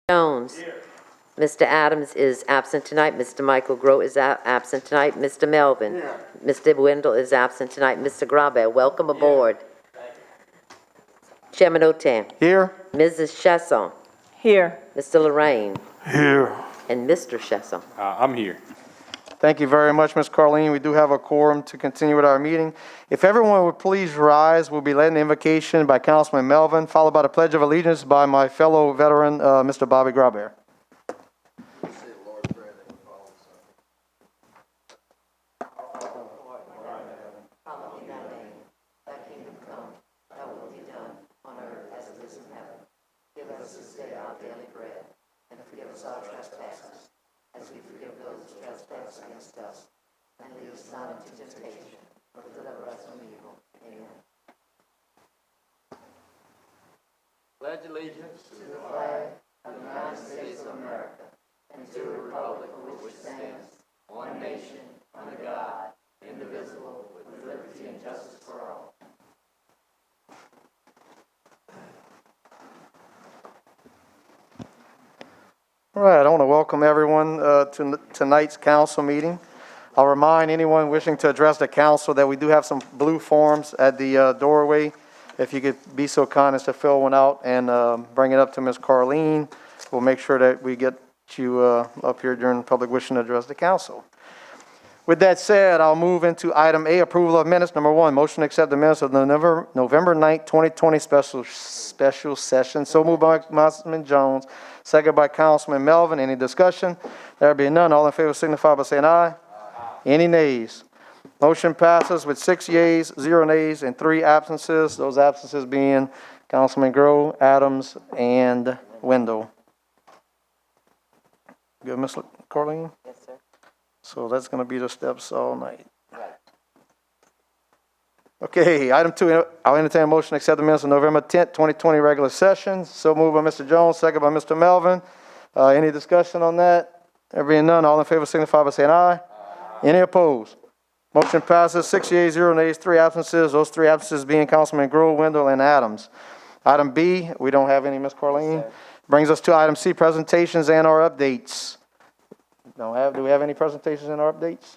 Jones. Mr. Adams is absent tonight. Mr. Michael Groh is absent tonight. Mr. Melvin. Mr. Wendell is absent tonight. Mr. Grabe, welcome aboard. Chairman Otan. Here. Mrs. Chesson. Here. Mr. Lorraine. Here. And Mr. Chesson. I'm here. Thank you very much, Ms. Carlene. We do have a quorum to continue with our meeting. If everyone would please rise, we'll be led in the invocation by Councilman Melvin, followed by the Pledge of Allegiance by my fellow veteran, Mr. Bobby Graber. Pledge allegiance to the flag of the United States of America and to the republic for which it stands, one nation, under God, indivisible, with liberty and justice for all. All right, I want to welcome everyone to tonight's council meeting. I'll remind anyone wishing to address the council that we do have some blue forms at the doorway. If you could be so kind as to fill one out and bring it up to Ms. Carlene, we'll make sure that we get you up here during public wishing to address the council. With that said, I'll move into item A, approval of minutes. Number one, motion to accept the minutes of the November 9th, 2020 special session. So moved by Councilman Jones, second by Councilman Melvin. Any discussion? There being none, all in favor signify by saying aye. Any nays? Motion passes with 6 yeas, 0 nays, and 3 absences. Those absences being Councilman Groh, Adams, and Wendell. Good, Ms. Carlene? Yes, sir. So that's going to be the steps all night. Okay, item 2, I'll entertain a motion to accept the minutes of November 10th, 2020 regular session. So moved by Mr. Jones, second by Mr. Melvin. Any discussion on that? There being none, all in favor signify by saying aye. Any opposed? Motion passes 6 yeas, 0 nays, 3 absences. Those 3 absences being Councilman Groh, Wendell, and Adams. Item B, we don't have any, Ms. Carlene. Yes, brings us to item C, presentations and our updates. Do we have any presentations and our updates?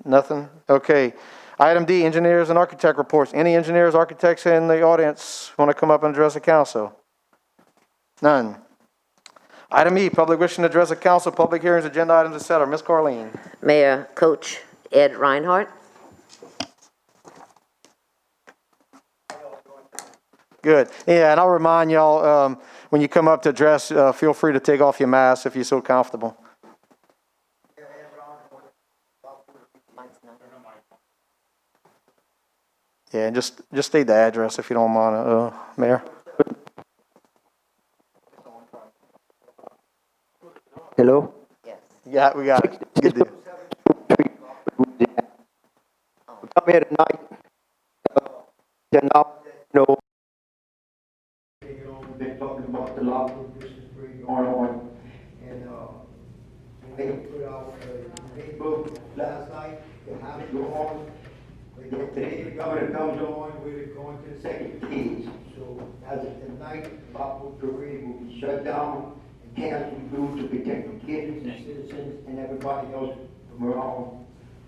Nothing? Okay. Item D, engineers and architect reports. Any engineers, architects in the audience want to come up and address the council? None. Item E, public wishing to address the council, public hearings, agenda items, etc. Ms. Carlene. Mayor Coach Ed Reinhardt. Good. Yeah, and I'll remind y'all, when you come up to address, feel free to take off your mask if you're so comfortable. Yeah, and just state the address if you don't mind, Mayor. Hello? Yes. Yeah, we got it. Good deal. Come here tonight. Now, been talking about the Lafourche going on, and they put out a Facebook last night. It has to go on. Today the governor comes on, we're going to the second stage. So as of tonight, Lafourche parade will be shut down and canceled due to protecting kids and citizens and everybody else from around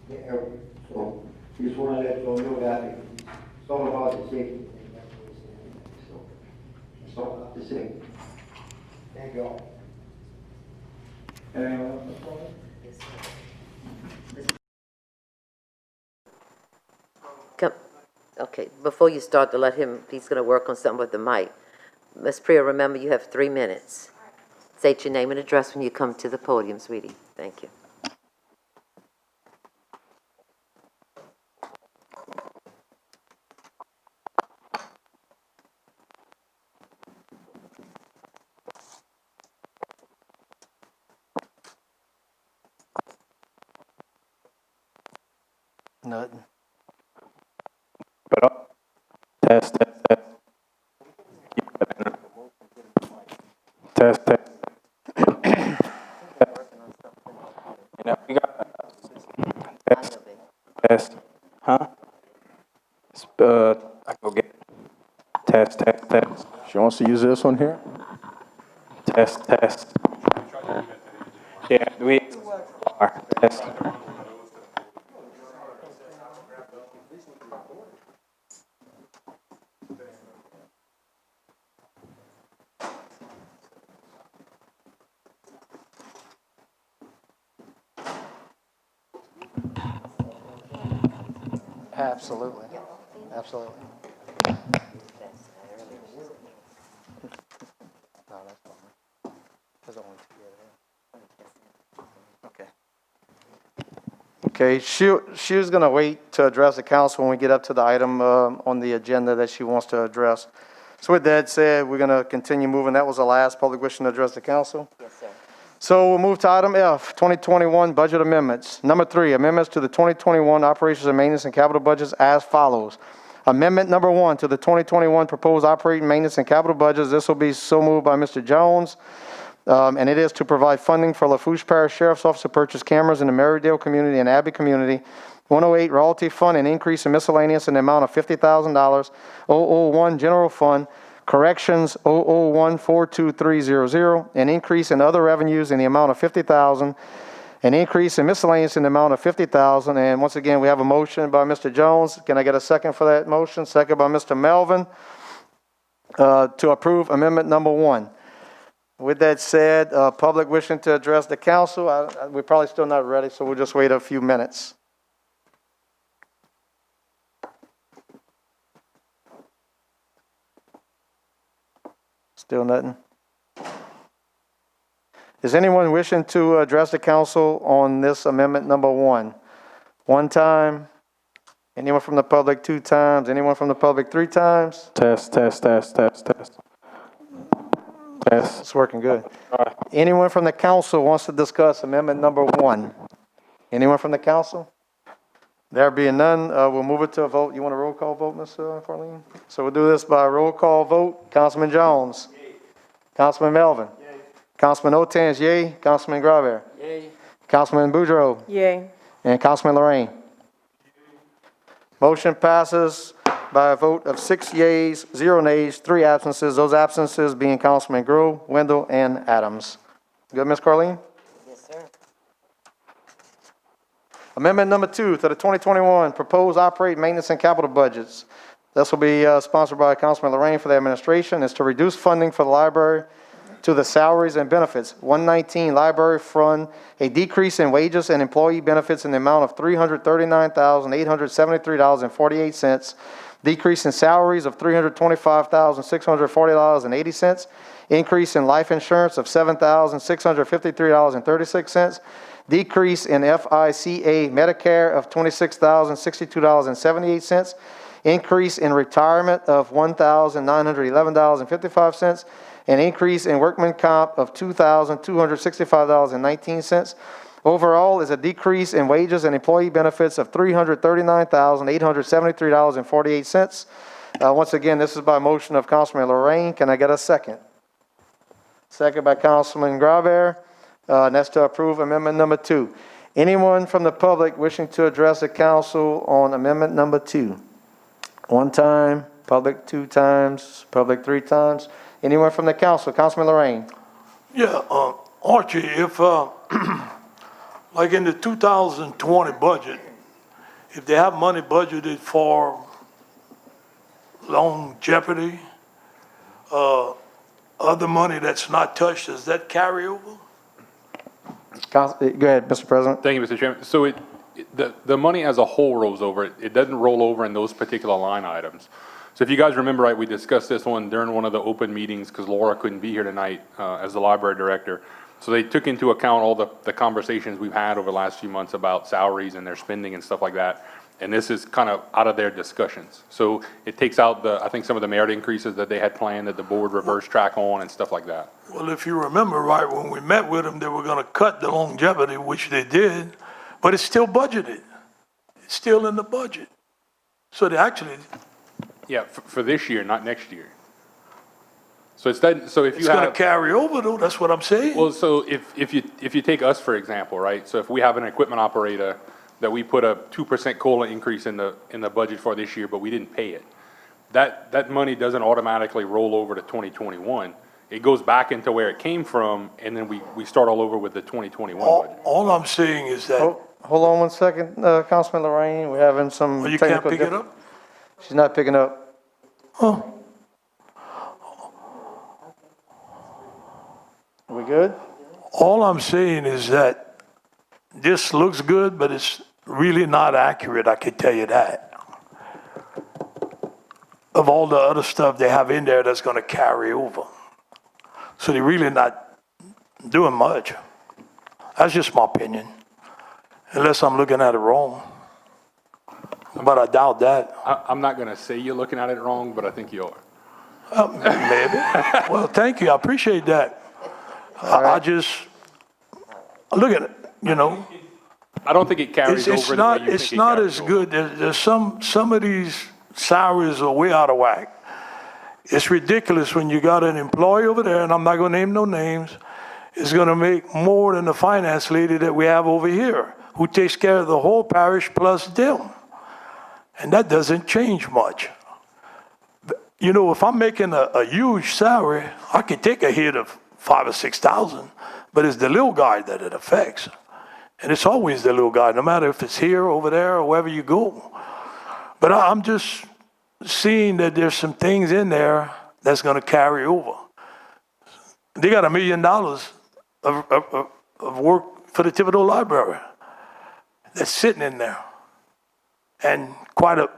the area. So just want to let you all know that it's all about the safety. So that's all I have to say. Thank you all. Anyone else? Yes, sir. Come. Okay, before you start, to let him, he's going to work on something with the mic. Ms. Priya, remember you have 3 minutes. State your name and address when you come to the podium, sweetie. Thank you. Nothing. Test. We got test. Huh? I go get test. She wants to use this one here. Test. Yeah, we are. Test. Absolutely. Absolutely. No, that's fine. There's only two here. Okay. Okay, she was going to wait to address the council when we get up to the item on the agenda that she wants to address. So with that said, we're going to continue moving. That was the last public wishing to address the council. Yes, sir. So we'll move to item F, 2021 budget amendments. Number 3, amendments to the 2021 operations and maintenance and capital budgets as follows. Amendment number 1 to the 2021 proposed operating maintenance and capital budgets. This will be so moved by Mr. Jones. And it is to provide funding for Lafourche Parish Sheriff's Office to purchase cameras in the Marydale community and Abbey community. 108 royalty fund, an increase in miscellaneous in the amount of $50,000. 001 general fund. Corrections 001-42300, an increase in other revenues in the amount of $50,000, an increase in miscellaneous in the amount of $50,000. And once again, we have a motion by Mr. Jones. Can I get a second for that motion? Second by Mr. Melvin to approve amendment number 1. With that said, public wishing to address the council, we're probably still not ready, so we'll just wait a few minutes. Still nothing? Is anyone wishing to address the council on this amendment number 1? One time? Anyone from the public 2 times? Anyone from the public 3 times? Test. It's working good. Anyone from the council wants to discuss amendment number 1? Anyone from the council? There being none, we'll move it to a vote. You want a roll call vote, Ms. Farlene? So we'll do this by a roll call vote. Councilman Jones. Yay. Councilman Melvin. Yay. Councilman Otans, yay. Councilman Graver. Yay. Councilman Boudreaux. Yay. And Councilman Lorraine. Motion passes by a vote of 6 yeas, 0 nays, 3 absences. Those absences being Councilman Groh, Wendell, and Adams. Good, Ms. Carlene? Yes, sir. Amendment number 2 to the 2021 proposed operating maintenance and capital budgets. This will be sponsored by Councilman Lorraine for the administration. Is to reduce funding for the library to the salaries and benefits. 119 library fund, a decrease in wages and employee benefits in the amount of $339,873.48. Decrease in salaries of $325,640.80. Increase in life insurance of $7,653.36. Decrease in FICA Medicare of $26,062.78. Increase in retirement of $1,911.55. An increase in workman comp of $2,265.19. Overall is a decrease in wages and employee benefits of $339,873.48. Once again, this is by motion of Councilman Lorraine. Can I get a second? Second by Councilman Graver. And that's to approve amendment number 2. Anyone from the public wishing to address the council on amendment number 2? One time, public 2 times, public 3 times. Anyone from the council? Councilman Lorraine. Yeah, Archie, if, like in the 2020 budget, if they have money budgeted for longevity, other money that's not touched, does that carry over? Go ahead, Mr. President. Thank you, Mr. Chairman. So the money as a whole rolls over. It doesn't roll over in those particular line items. So if you guys remember right, we discussed this one during one of the open meetings because Laura couldn't be here tonight as the library director. So they took into account all the conversations we've had over the last few months about salaries and their spending and stuff like that. And this is kind of out of their discussions. So it takes out I think some of the merit increases that they had planned that the board reverse track on and stuff like that. Well, if you remember right, when we met with them, they were gonna cut the longevity, which they did, but it's still budgeted. It's still in the budget. So they actually, Yeah, for this year, not next year. So it's that, so if you it's gonna have, carry over though, that's what I'm saying. well, so if you take us, for example, right? So if we have an equipment operator that we put a 2% COLA increase in the budget for this year, but we didn't pay it, that money doesn't automatically roll over to 2021. it goes back into where it came from, and then we start all over with the 2021 budget. All I'm saying is that, Hold on one second, Councilman Lorraine, we're having some oh, you can't technical pick it diffi- up? She's not picking up. Huh? We good? All I'm saying is that this looks good, but it's really not accurate, I can tell you that. Of all the other stuff they have in there that's gonna carry over. So they're really not doing much. That's just my opinion. Unless I'm looking at it wrong. But I doubt that. I'm not gonna say you're looking at it wrong, but I think you are. Maybe. Well, thank you, I appreciate that. I just, look at it, you know. I don't think it carries It's over the way not, you think it's it not carries as over. good, there's some of these salaries are way out of whack. It's ridiculous when you got an employee over there, and I'm not gonna name no names, is gonna make more than the finance lady that we have over here, who takes care of the whole parish plus them. And that doesn't change much. You know, if I'm making a huge salary, I could take a hit of 5,000 or 6,000, but it's the little guy that it affects. And it's always the little guy, no matter if it's here, over there, or wherever you go. But I'm just seeing that there's some things in there that's gonna carry over. They got $1 million of work for the Thibodeau Library that's sitting in there. And quite a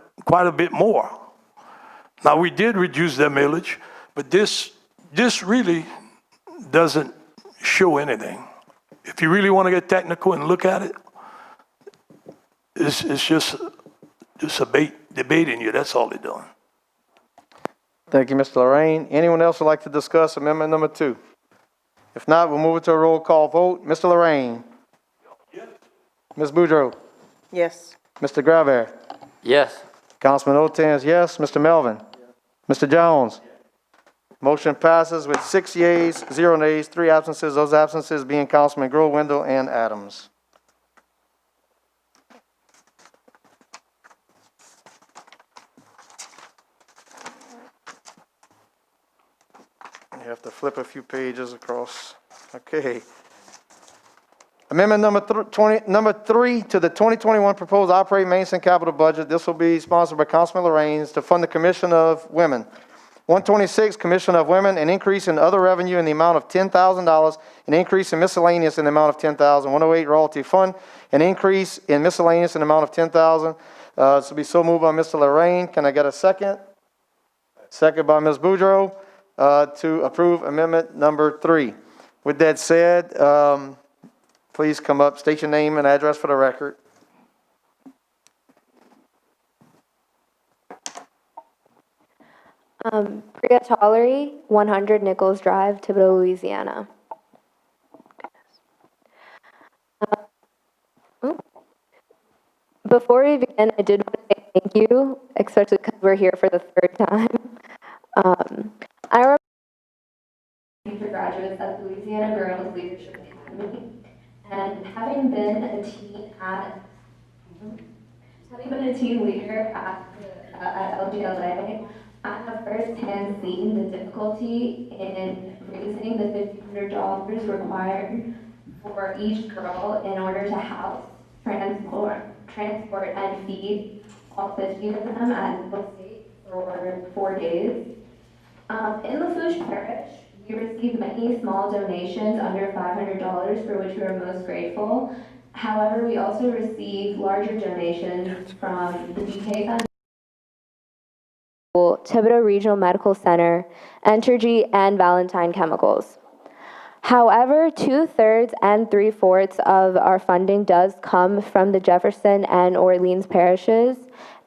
bit more. Now, we did reduce their millage, but this really doesn't show anything. If you really want to get technical and look at it, it's just debating you, that's all they're doing. Thank you, Mr. Lorraine. Anyone else would like to discuss amendment number 2? If not, we'll move it to a roll call vote. Mr. Lorraine? Yes. Ms. Boudreaux? Yes. Mr. Graver? Yes. Councilman Otans, yes. Mr. Melvin? Mr. Jones? Motion passes with 6 yeas, 0 nays, 3 absences. Those absences being Councilman Grohl, Wendell, and Adams. You have to flip a few pages across. Okay. Amendment number 3 to the 2021 proposed operating maintenance and capital budget. This will be sponsored by Councilman Lorraine to fund the Commission of Women. 126, Commission of Women, an increase in other revenue in the amount of $10,000, an increase in miscellaneous in the amount of $10,000. 108, Royalty Fund, an increase in miscellaneous in the amount of $10,000. This will be so moved by Mr. Lorraine. Can I get a second? Second by Ms. Boudreaux to approve amendment number 3. With that said, please come up, state your name and address for the record. Priya Tollery, 100 Nichols Drive, Thibodaux, Louisiana. Before we begin, I did want to say thank you, especially because we're here for the 3rd time. I remember for graduates at the Louisiana Girls Leadership Academy, and having been a team leader at LGLA, I have firsthand seen the difficulty in raising the $1,500 required for each girl in order to house, transport, and feed all 50 of them at Nickel State for 4 days. In Lafourche Parish, we received many small donations under $500 for which we are most grateful. However, we also received larger donations from the BK Foundation, Thibodaux Regional Medical Center, Entergy, and Valentine Chemicals. However, 2/3 and 3/4 of our funding does come from the Jefferson and Orleans parishes,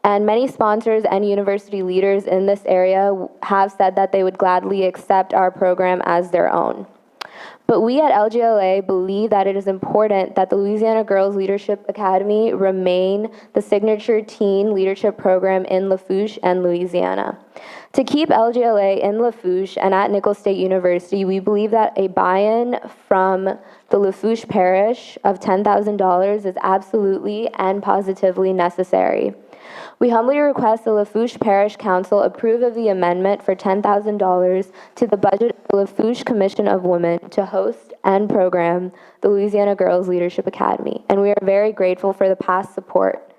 and many sponsors and university leaders in this area have said that they would gladly accept our program as their own. But we at LGLA believe that it is important that the Louisiana Girls Leadership Academy remain the signature teen leadership program in Lafourche and Louisiana. To keep LGLA in Lafourche and at Nickel State University, we believe that a buy-in from the Lafourche Parish of $10,000 is absolutely and positively necessary. We humbly request the Lafourche Parish Council approve of the amendment for $10,000 to the budget of the Lafourche Commission of Women to host and program the Louisiana Girls Leadership Academy, and we are very grateful for the past support.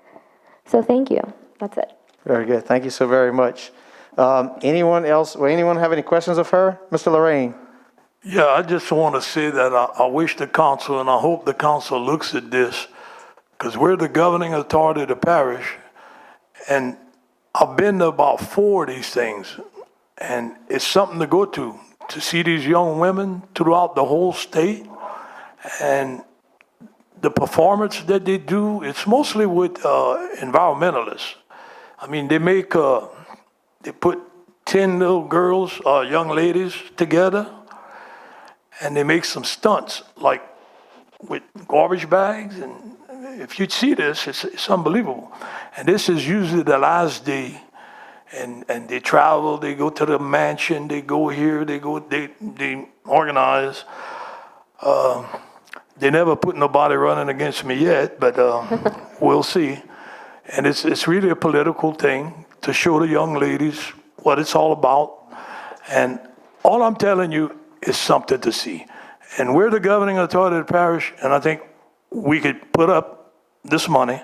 So thank you. That's it. Very good. Thank you so very much. Anyone else, will anyone have any questions of her? Mr. Lorraine? Yeah, I just want to say that I wish the council, and I hope the council looks at this, because we're the governing authority of the parish, and I've been to about 4 of these things, and it's something to go to see these young women throughout the whole state, and the performance that they do, it's mostly with environmentalists. I mean, they put 10 little girls, young ladies together, and they make some stunts, like with garbage bags. And if you see this, it's unbelievable. And this is usually the last day. And they travel, they go to the mansion, they go here, they organize. They never put nobody running against me yet, but we'll see. And it's really a political thing to show the young ladies what it's all about. And all I'm telling you is something to see. And we're the governing authority of the parish, and I think we could put up this money.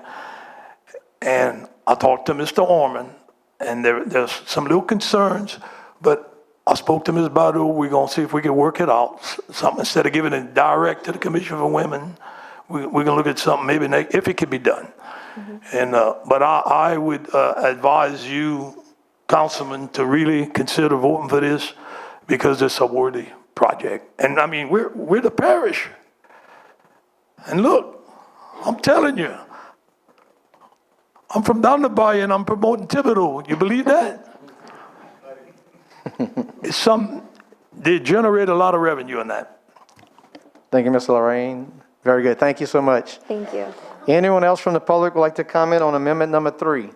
And I talked to Mr. Orman, and there's some little concerns, but I spoke to Ms. Badu. We're going to see if we can work it out. Something, instead of giving it direct to the Commission for Women, we're going to look at something maybe if it can be done. Mm-hmm. And but I would advise you, councilman, to really consider voting for this, because it's a worthy project. And I mean, we're the parish. And look, I'm telling you, I'm from down the bay and I'm promoting Thibodeau. You believe that? They generate a lot of revenue in that. Thank you, Mr. Lorraine. Very good. Thank you so much. Thank you. Anyone else from the public would like to comment on amendment number 3?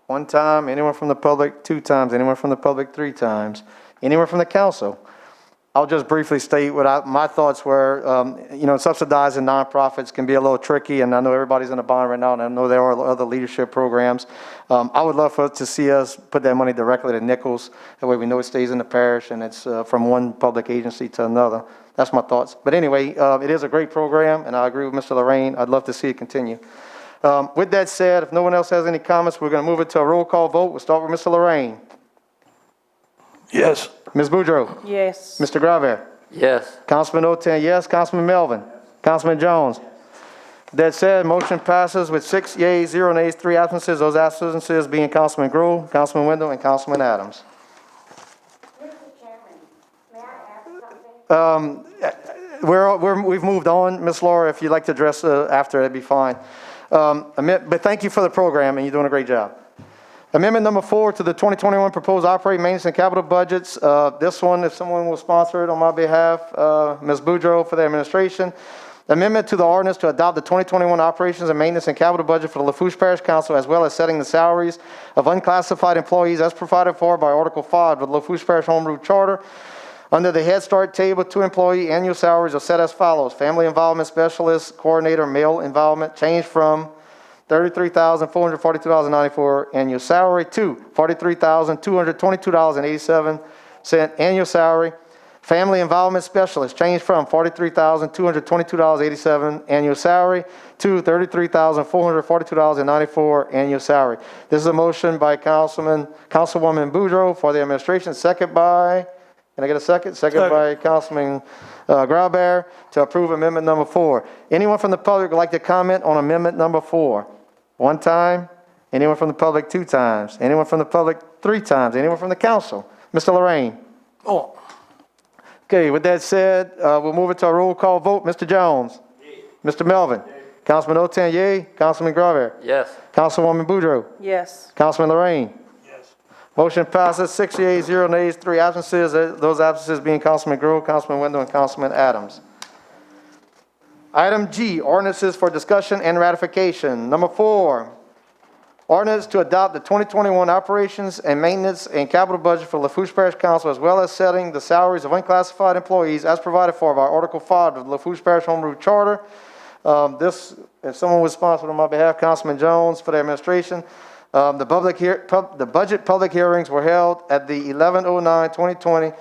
1 time. Anyone from the public? 2 times. Anyone from the public? 3 times. Anyone from the council? I'll just briefly state what my thoughts were. Subsidizing nonprofits can be a little tricky, and I know everybody's in a bond right now, and I know there are other leadership programs. I would love to see us put that money directly to Nichols. That way we know it stays in the parish, and it's from one public agency to another. That's my thoughts. But anyway, it is a great program, and I agree with Mr. Lorraine. I'd love to see it continue. With that said, if no one else has any comments, we're going to move it to a roll call vote. We'll start with Mr. Lorraine. Yes. Ms. Boudreaux? Yes. Mr. Graver? Yes. Councilman Oten, yes. Councilman Melvin? Yes. Councilman Jones? That said, motion passes with 6 yeas, 0 nays, 3 absences. Those absences being Councilman Grove, Councilman Wendell, and Councilman Adams. Mr. Chairman, may I ask something? We've moved on. Ms. Laura, if you'd like to address after, that'd be fine. But thank you for the program, and you're doing a great job. Amendment number 4 to the 2021 proposed operating, maintenance, and capital budgets. This one, if someone will sponsor it on my behalf, Ms. Boudreaux for the administration. Amendment to the ordinance to adopt the 2021 operations and maintenance and capital budget for the Lafourche Parish Council, as well as setting the salaries of unclassified employees as provided for by Article 5 of the Lafourche Parish Home Rule Charter. Under the Head Start table, 2 employee annual salaries are set as follows. Family Involvement Specialist, Coordinator, Male Involvement, changed from $33,442.94 annual salary to $43,222.87 annual salary. Family Involvement Specialist changed from $43,222.87 annual salary to $33,442.94 annual salary. This is a motion by Councilwoman Boudreaux for the administration, second by, can I get a second? Second by Councilman Graubear to approve amendment number 4. Anyone from the public would like to comment on amendment number 4? 1 time. Anyone from the public? 2 times. Anyone from the public? 3 times. Anyone from the council? Mr. Lorraine? Oh. Okay, with that said, we'll move it to a roll call vote. Mr. Jones? Yay. Mr. Melvin? Yay. Councilman Oten, yay. Councilman Graubear? Yes. Councilwoman Boudreaux? Yes. Councilman Lorraine? Yes. Motion passes 6 yeas, 0 nays, 3 absences. Those absences being Councilman Grove, Councilman Wendell, and Councilman Adams. Item G, ordinances for discussion and ratification. Number 4, ordinance to adopt the 2021 operations and maintenance and capital budget for Lafourche Parish Council, as well as setting the salaries of unclassified employees as provided for by Article 5 of the Lafourche Parish Home Rule Charter. This, if someone would sponsor it on my behalf, Councilman Jones for the administration. The budget public hearings were held at the 11/09/2020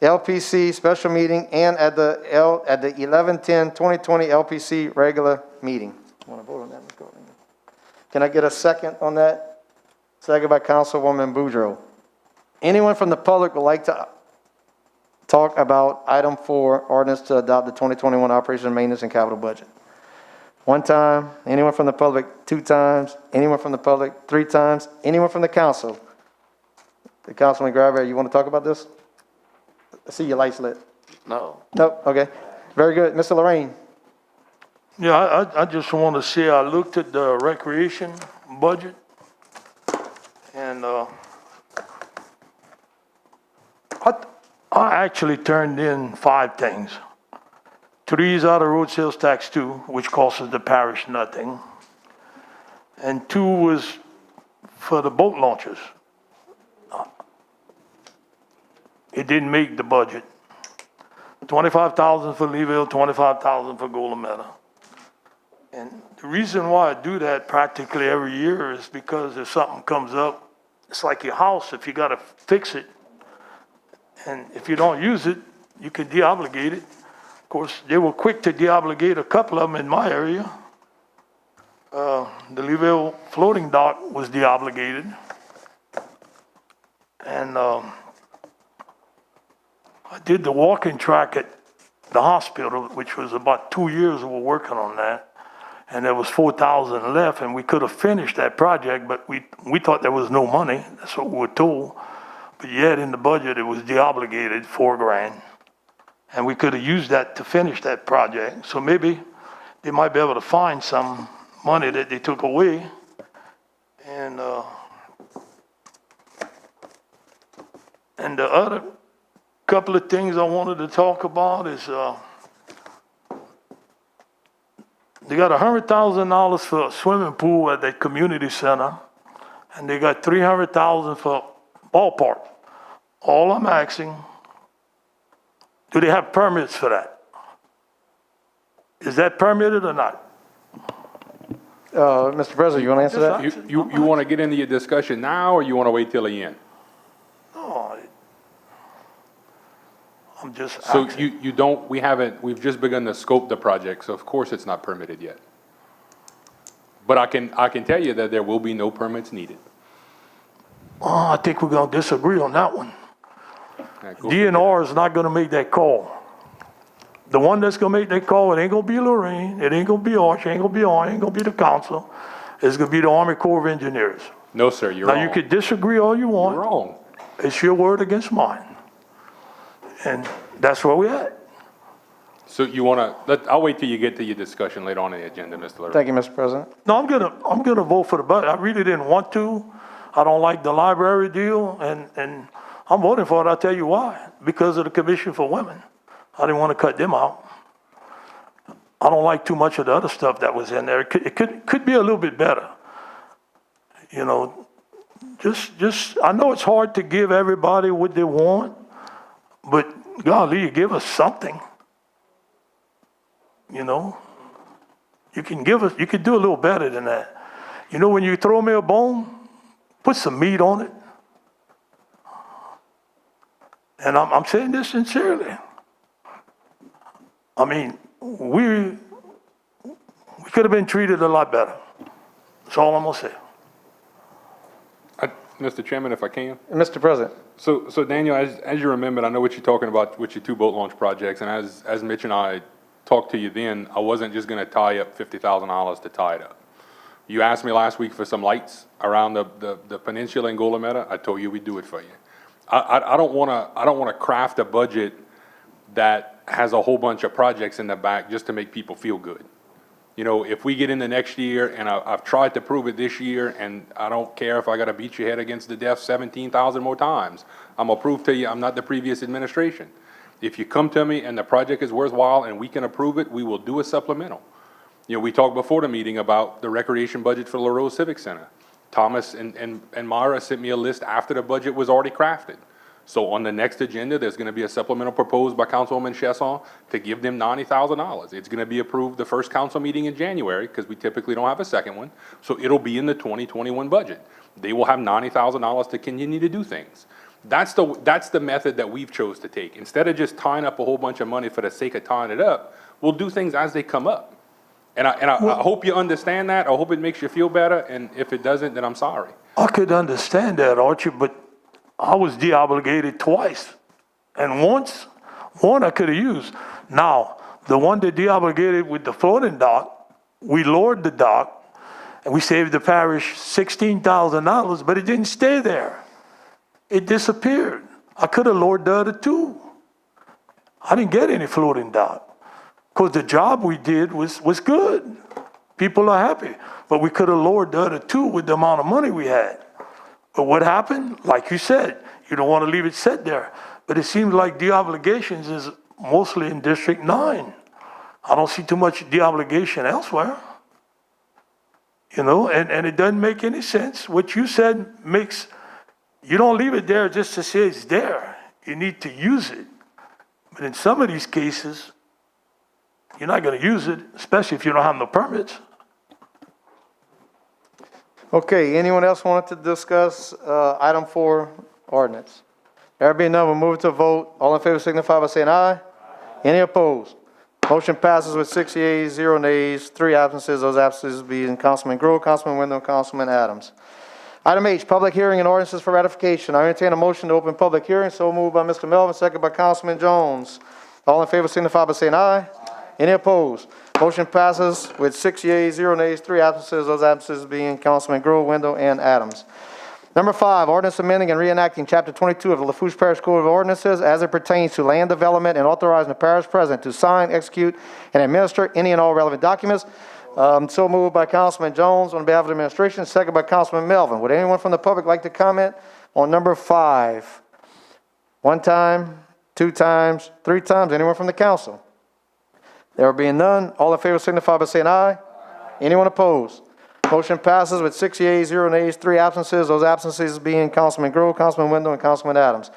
LPC special meeting and at the 11/10/2020 LPC regular meeting. Want to vote on that, Ms. Gordon? Can I get a second on that? Second by Councilwoman Boudreaux. Anyone from the public would like to talk about item 4, ordinance to adopt the 2021 operation, maintenance, and capital budget? One time. Anyone from the public? 2 times. Anyone from the public? 3 times. Anyone from the council? The Councilman Graver, you want to talk about this? I see your lights lit. No. No? Okay. Very good. Mr. Lorraine? Yeah, I just want to say I looked at the recreation budget, and I actually turned in 5 things. 3 is out of road sales tax 2, which costs the parish nothing. And 2 was for the boat launches. It didn't make the budget. 25,000 for Leeville, 25,000 for Golometa. And the reason why I do that practically every year is because if something comes up, it's like your house, if you gotta fix it, and if you don't use it, you can deobligate it. Of course, they were quick to deobligate a couple of them in my area. The Leeville floating dock was deobligated. And I did the walking track at the hospital, which was about 2 years we were working on that. And there was 4,000 left, and we could have finished that project, but we thought there was no money. That's what we were told. But yet in the budget, it was deobligated $4 grand. And we could have used that to finish that project. So maybe they might be able to find some money that they took away. And the other couple of things I wanted to talk about is they got $100,000 for a swimming pool at the community center, and they got $300,000 for ballpark. All I'm asking, do they have permits for that? Is that permitted or not? Mr. President, you want to answer that? You want to get into your discussion now, or you want to wait till the end? No, I'm just So asking. we've just begun to scope the project, so of course it's not permitted yet. But I can tell you that there will be no permits needed. Oh, I think we're gonna disagree on that one. Yeah, go for it. DNR is not gonna make that call. The one that's gonna make that call, it ain't gonna be Lorraine, it ain't gonna be Arch, it ain't gonna be R, it ain't gonna be the council. It's gonna be the Army Corps of Engineers. No, sir, you're Now, wrong. you could disagree all you You're want. wrong. It's your word against mine. And that's where we're at. So I'll wait till you get to your discussion later on in the agenda, Mr. Lurch. Thank you, Mr. President. No, I'm gonna vote for the budget. I really didn't want to. I don't like the library deal, and I'm voting for it. I'll tell you why. Because of the Commission for Women. I didn't want to cut them out. I don't like too much of the other stuff that was in there. It could be a little bit better. You know, I know it's hard to give everybody what they want, but golly, you give us something. You know, you can do a little better than that. You know, when you throw me a bone, put some meat on it. And I'm saying this sincerely. I mean, we could have been treated a lot better. That's all I'm gonna say. Mr. Chairman, if I can. Mr. President. So Daniel, as you remember, I know what you're talking about with your 2 boat launch projects, and as Mitch and I talked to you then, I wasn't just gonna tie up $50,000 to tie it up. You asked me last week for some lights around the peninsula in Golometa. I told you we'd do it for you. I don't wanna craft a budget that has a whole bunch of projects in the back just to make people feel good. You know, if we get in the next year, and I've tried to prove it this year, and I don't care if I gotta beat your head against the death 17,000 more times, I'm gonna prove to you I'm not the previous administration. If you come to me and the project is worthwhile and we can approve it, we will do a supplemental. You know, we talked before the meeting about the recreation budget for LaRose Civic Center. Thomas and Myra sent me a list after the budget was already crafted. So on the next agenda, there's gonna be a supplemental proposed by Councilwoman Chesson to give them $90,000. It's gonna be approved the first council meeting in January, because we typically don't have a second one. So it'll be in the 2021 budget. They will have $90,000 to continue to do things. That's the method that we've chose to take. Instead of just tying up a whole bunch of money for the sake of tying it up, we'll do things as they come up. And I hope you understand that. I hope it makes you feel better. And if it doesn't, then I'm sorry. I could understand that, Archie, but I was de-obligated twice. And one I could have used. Now, the one that de-obligated with the floating dock, we lowered the dock and we saved the parish $16,000, but it didn't stay there. It disappeared. I could have lowered the other two. I didn't get any floating dock because the job we did was good. People are happy, but we could have lowered the other two with the amount of money we had. But what happened? Like you said, you don't want to leave it set there. But it seems like de-obligations is mostly in District 9. I don't see too much de-obligation elsewhere. You know, and it doesn't make any sense. What you said makes, you don't leave it there just to say it's there. You need to use it. But in some of these cases, you're not going to use it, especially if you don't have no permits. Okay, anyone else want to discuss item 4, ordinance? There being none, we'll move to a vote. All in favor signify by saying aye. Any opposed? Motion passes with 6 yeas, 0 nays, 3 absences. Those absences being Councilman Grove, Councilman Wendell, and Councilman Adams. Item H, public hearing and ordinances for ratification. I entertain a motion to open public hearing. So moved by Mr. Melvin, second by Councilman Jones. All in favor signify by saying aye. Any opposed? Motion passes with 6 yeas, 0 nays, 3 absences. Those absences being Councilman Grove, Wendell, and Adams. Number 5, ordinance amending and reenacting Chapter 22 of the Lafourche Parish Code of Ordinances as it pertains to land development and authorizing the parish president to sign, execute, and administer any and all relevant documents. So moved by Councilman Jones on behalf of the administration, second by Councilman Melvin. Would anyone from the public like to comment on number 5? 1 time, 2 times, 3 times. Anyone from the council? There being none, all in favor signify by saying aye. Anyone opposed? Motion passes with 6 yeas, 0 nays, 3 absences. Those absences being Councilman Grove, Councilman Wendell, and Councilman Adams.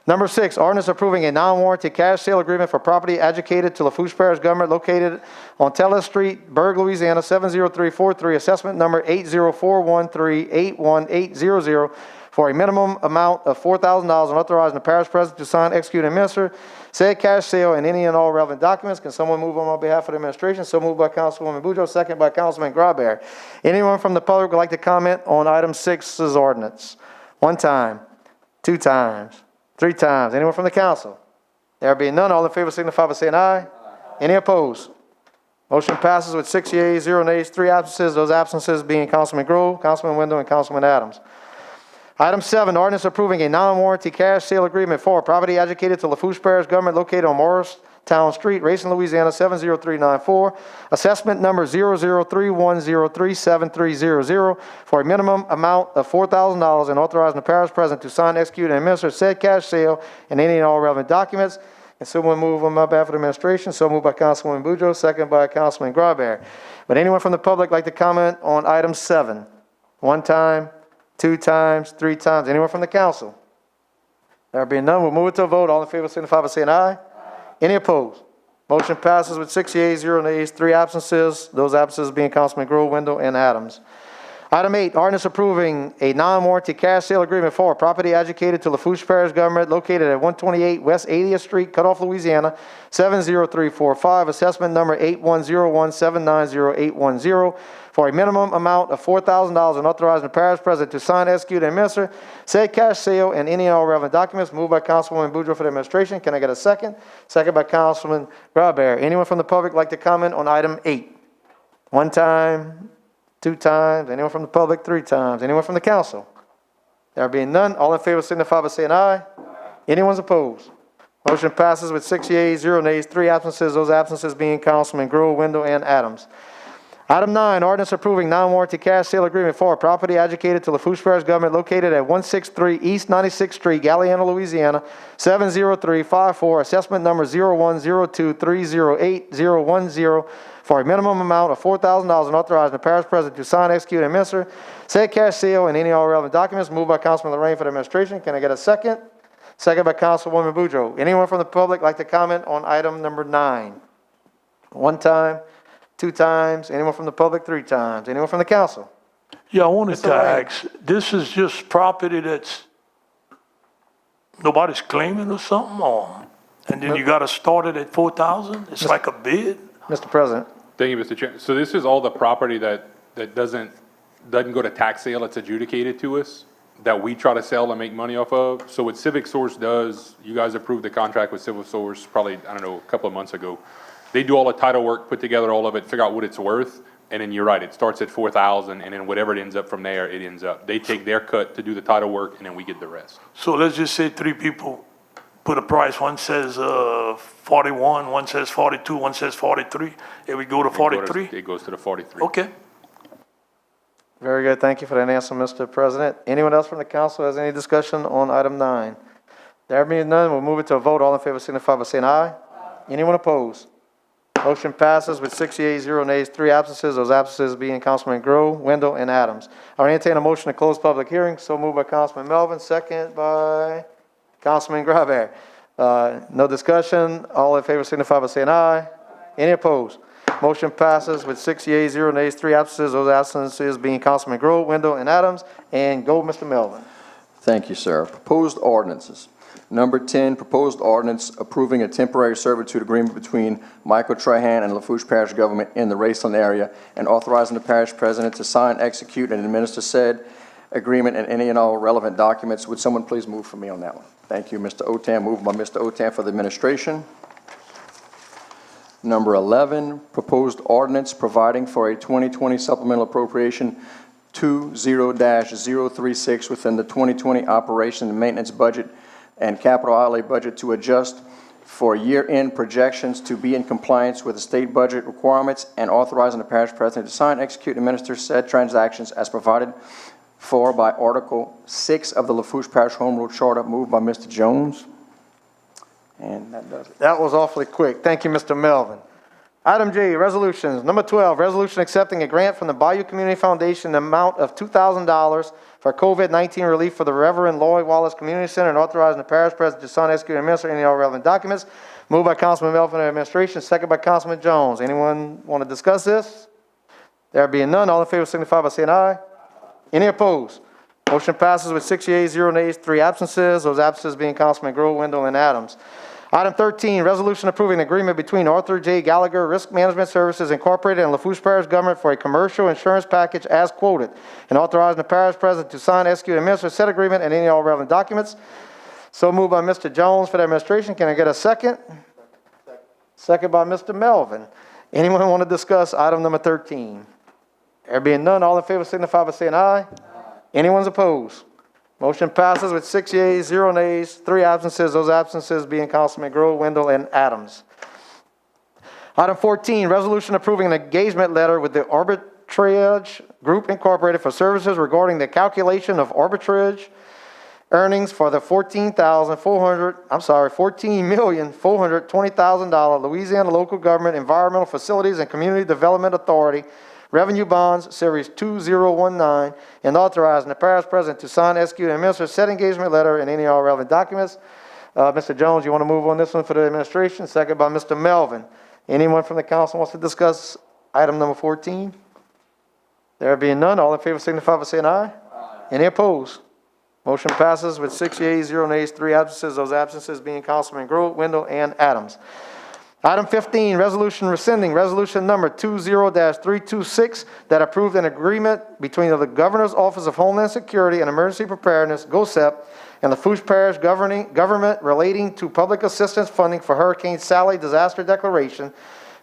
Number 6, ordinance approving a non-warranty cash sale agreement for property adjudicated to Lafourche Parish government located on Tella Street, Berg, Louisiana, 70343, assessment number 80413818800 for a minimum amount of $4,000 and authorizing the parish president to sign, execute, and administer said cash sale and any and all relevant documents. Can someone move on behalf of the administration? So moved by Councilwoman Boudreaux, second by Councilman Graber. Anyone from the public would like to comment on item 6's ordinance? 1 time, 2 times, 3 times. Anyone from the council? There being none, all in favor signify by saying aye. Any opposed? Motion passes with 6 yeas, 0 nays, 3 absences. Those absences being Councilman Grove, Councilman Wendell, and Councilman Adams. Item 7, ordinance approving a non-warranty cash sale agreement for property adjudicated to Lafourche Parish government located on Morristown Street, Racine, Louisiana, 70394, assessment number 0031037300 for a minimum amount of $4,000 and authorizing the parish president to sign, execute, and administer said cash sale and any and all relevant documents. And someone move on behalf of the administration. So moved by Councilwoman Boudreaux, second by Councilman Graber. Would anyone from the public like to comment on item 7? 1 time, 2 times, 3 times. Anyone from the council? There being none, we'll move it to a vote. All in favor signify by saying aye. Any opposed? Motion passes with 6 yeas, 0 nays, 3 absences. Those absences being Councilman Grove, Wendell, and Adams. Item 8, ordinance approving a non-warranty cash sale agreement for property adjudicated to Lafourche Parish government located at 128 West 80th Street, Cutoff, Louisiana, 70345, assessment number 8101790810 for a minimum amount of $4,000 and authorizing the parish president to sign, execute, and administer said cash sale and any and all relevant documents. Moved by Councilwoman Boudreaux for the administration. Can I get a second? Second by Councilman Graber. Anyone from the public like to comment on item 8? 1 time, 2 times. Anyone from the public? 3 times. Anyone from the council? There being none, all in favor signify by saying aye. Anyone's opposed? Motion passes with 6 yeas, 0 nays, 3 absences. Those absences being Councilman Grove, Wendell, and Adams. Item 9, ordinance approving non-warranty cash sale agreement for property adjudicated to Lafourche Parish government located at 163 East 96th Street, Galliano, Louisiana, 70354, assessment number 0102308010 for a minimum amount of $4,000 and authorizing the parish president to sign, execute, and administer said cash sale and any all relevant documents. Moved by Councilman Lorraine for the administration. Can I get a second? second by Councilwoman Boudreaux. Anyone from the public like to comment on item number 9? One time, 2 times, anyone from the public 3 times, anyone from the council? Yeah, I wanted Mr. to Ray. ask, this is just property that's nobody's claiming or something, or, and then you gotta start it at 4,000? It's like a bid? Mr. President. Thank you, Mr. Chairman. So this is all the property that doesn't go to tax sale, it's adjudicated to us, that we try to sell and make money off of. So what Civic Source does, you guys approved the contract with Civic Source probably, I don't know, a couple of months ago. They do all the title work, put together all of it, figure out what it's worth, and then you're right, it starts at 4,000, and then whatever it ends up from there, it ends up. They take their cut to do the title work, and then we get the rest. So let's just say 3 people put a price, one says 41, one says 42, one says 43, and we go to 43? It goes to the 43. Okay. Very good. Thank you for that answer, Mr. President. Anyone else from the council has any discussion on item 9? There being none, we'll move it to a vote. All in favor signify by saying aye. Anyone opposed? Motion passes with 6 yeas, 0 nays, 3 absences. Those absences being Councilman Grow, Wendell, and Adams. I will entertain a motion to close public hearing. So moved by Councilman Melvin, second by Councilman Graber. No discussion. All in favor signify by saying aye. Any opposed? Motion passes with 6 yeas, 0 nays, 3 absences. Those absences being Councilman Grow, Wendell, and Adams. And go, Mr. Melvin. Thank you, sir. Proposed ordinances. Number 10, proposed ordinance approving a temporary servitude agreement between Michael Trahan and Lafourche Parish government in the Raceland area and authorizing the parish president to sign, execute, and administer said agreement and any and all relevant documents. Would someone please move for me on that one? Thank you, Mr. Otam. Moved by Mr. Otam for the administration. Number 11, proposed ordinance providing for a 2020 supplemental appropriation 20-036 within the 2020 operation and maintenance budget and capital outlay budget to adjust for year-end projections to be in compliance with the state budget requirements and authorizing the parish president to sign, execute, and administer said transactions as provided for by Article 6 of the Lafourche Parish Home Rule Charter. Moved by Mr. Jones. And that does it. That was awfully quick. Thank you, Mr. Melvin. Item G, resolutions. Number 12, resolution accepting a grant from the Bayou Community Foundation in the amount of $2,000 for COVID-19 relief for the Reverend Lloyd Wallace Community Center and authorizing the parish president to sign, execute, and administer any all relevant documents. Moved by Councilman Melvin and administration, second by Councilman Jones. Anyone want to discuss this? There being none, all in favor signify by saying aye. Any opposed? Motion passes with 6 yeas, 0 nays, 3 absences. Those absences being Councilman Grohl, Wendell, and Adams. Item 13, resolution approving an agreement between Arthur J. Gallagher Risk Management Services Incorporated and Lafourche Parish Government for a commercial insurance package as quoted, and authorizing the parish president to sign, execute, and administer said agreement and any all relevant documents. So moved by Mr. Jones for the administration. Can I get a second? Second by Mr. Melvin. Anyone want to discuss item number 13? There being none, all in favor signify by saying aye. Anyone's opposed? Motion passes with 6 yeas, 0 nays, 3 absences. Those absences being Councilman Grohl, Wendell, and Adams. Item 14, resolution approving an engagement letter with the Arbitrage Group Incorporated for services regarding the calculation of arbitrage earnings for the $14,420,000 Louisiana Local Government Environmental Facilities and Community Development Authority Revenue Bonds, Series 2019, and authorizing the parish president to sign, execute, and administer said engagement letter and any all relevant documents. Mr. Jones, you want to move on this one for the administration? Second by Mr. Melvin. Anyone from the council wants to discuss item number 14? There being none, all in favor signify by saying aye. Any opposed? Motion passes with 6 yeas, 0 nays, 3 absences. Those absences being Councilman Grohl, Wendell, and Adams. Item 15, resolution rescinding resolution number 20-326 that approved an agreement between the Governor's Office of Homeland Security and Emergency Preparedness, GOSEP, and the Lafourche Parish government relating to public assistance funding for Hurricane Sally disaster declaration,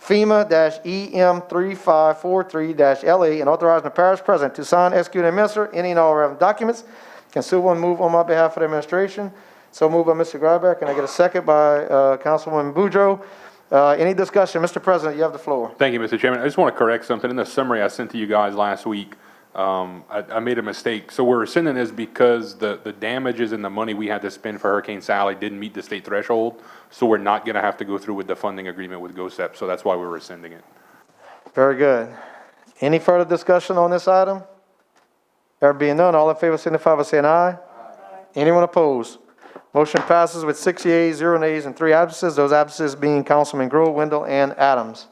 FEMA-EM3543-LA, and authorizing the parish president to sign, execute, and administer any and all relevant documents. Can someone move on my behalf of the administration? So moved by Mr. Greibeck. Can I get a second by Councilwoman Boudreaux? Any discussion? Mr. President, you have the floor. Thank you, Mr. Chairman. I just want to correct something. In the summary I sent to you guys last week, I made a mistake. So we're rescinding this because the damages and the money we had to spend for Hurricane Sally didn't meet the state threshold. So we're not going to have to go through with the funding agreement with GOSEP. So that's why we're rescinding it. Very good. Any further discussion on this item? There being none, all in favor signify by saying aye. Anyone opposed? Motion passes with 6 yeas, 0 nays, and 3 absences. Those absences being Councilman Grohl, Wendell, and Adams.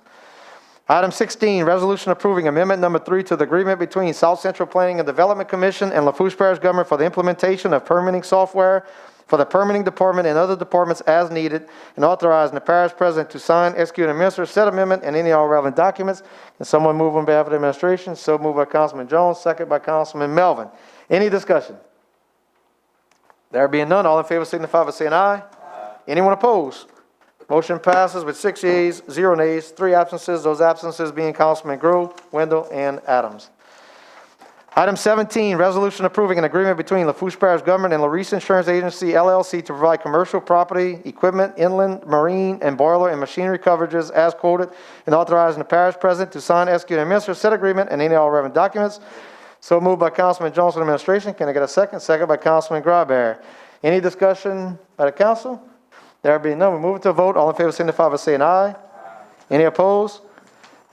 Item 16, resolution approving amendment number 3 to the agreement between South Central Planning and Development Commission and Lafourche Parish Government for the implementation of permitting software for the permitting department and other departments as needed, and authorizing the parish president to sign, execute, and administer said amendment and any all relevant documents. Can someone move on behalf of the administration? So moved by Councilman Jones, second by Councilman Melvin. Any discussion? There being none, all in favor signify by saying aye. Anyone opposed? Motion passes with 6 yeas, 0 nays, 3 absences. Those absences being Councilman Grohl, Wendell, and Adams. Item 17, resolution approving an agreement between Lafourche Parish Government and Laurice Insurance Agency, LLC, to provide commercial property, equipment, inland, marine, and boiler and machinery coverages as quoted, and authorizing the parish president to sign, execute, and administer said agreement and any all relevant documents. So moved by Councilman Johnson, administration. Can I get a second? Second by Councilman Graber. Any discussion by the council? There being none, we move it to a vote. All in favor signify by saying aye. Any opposed?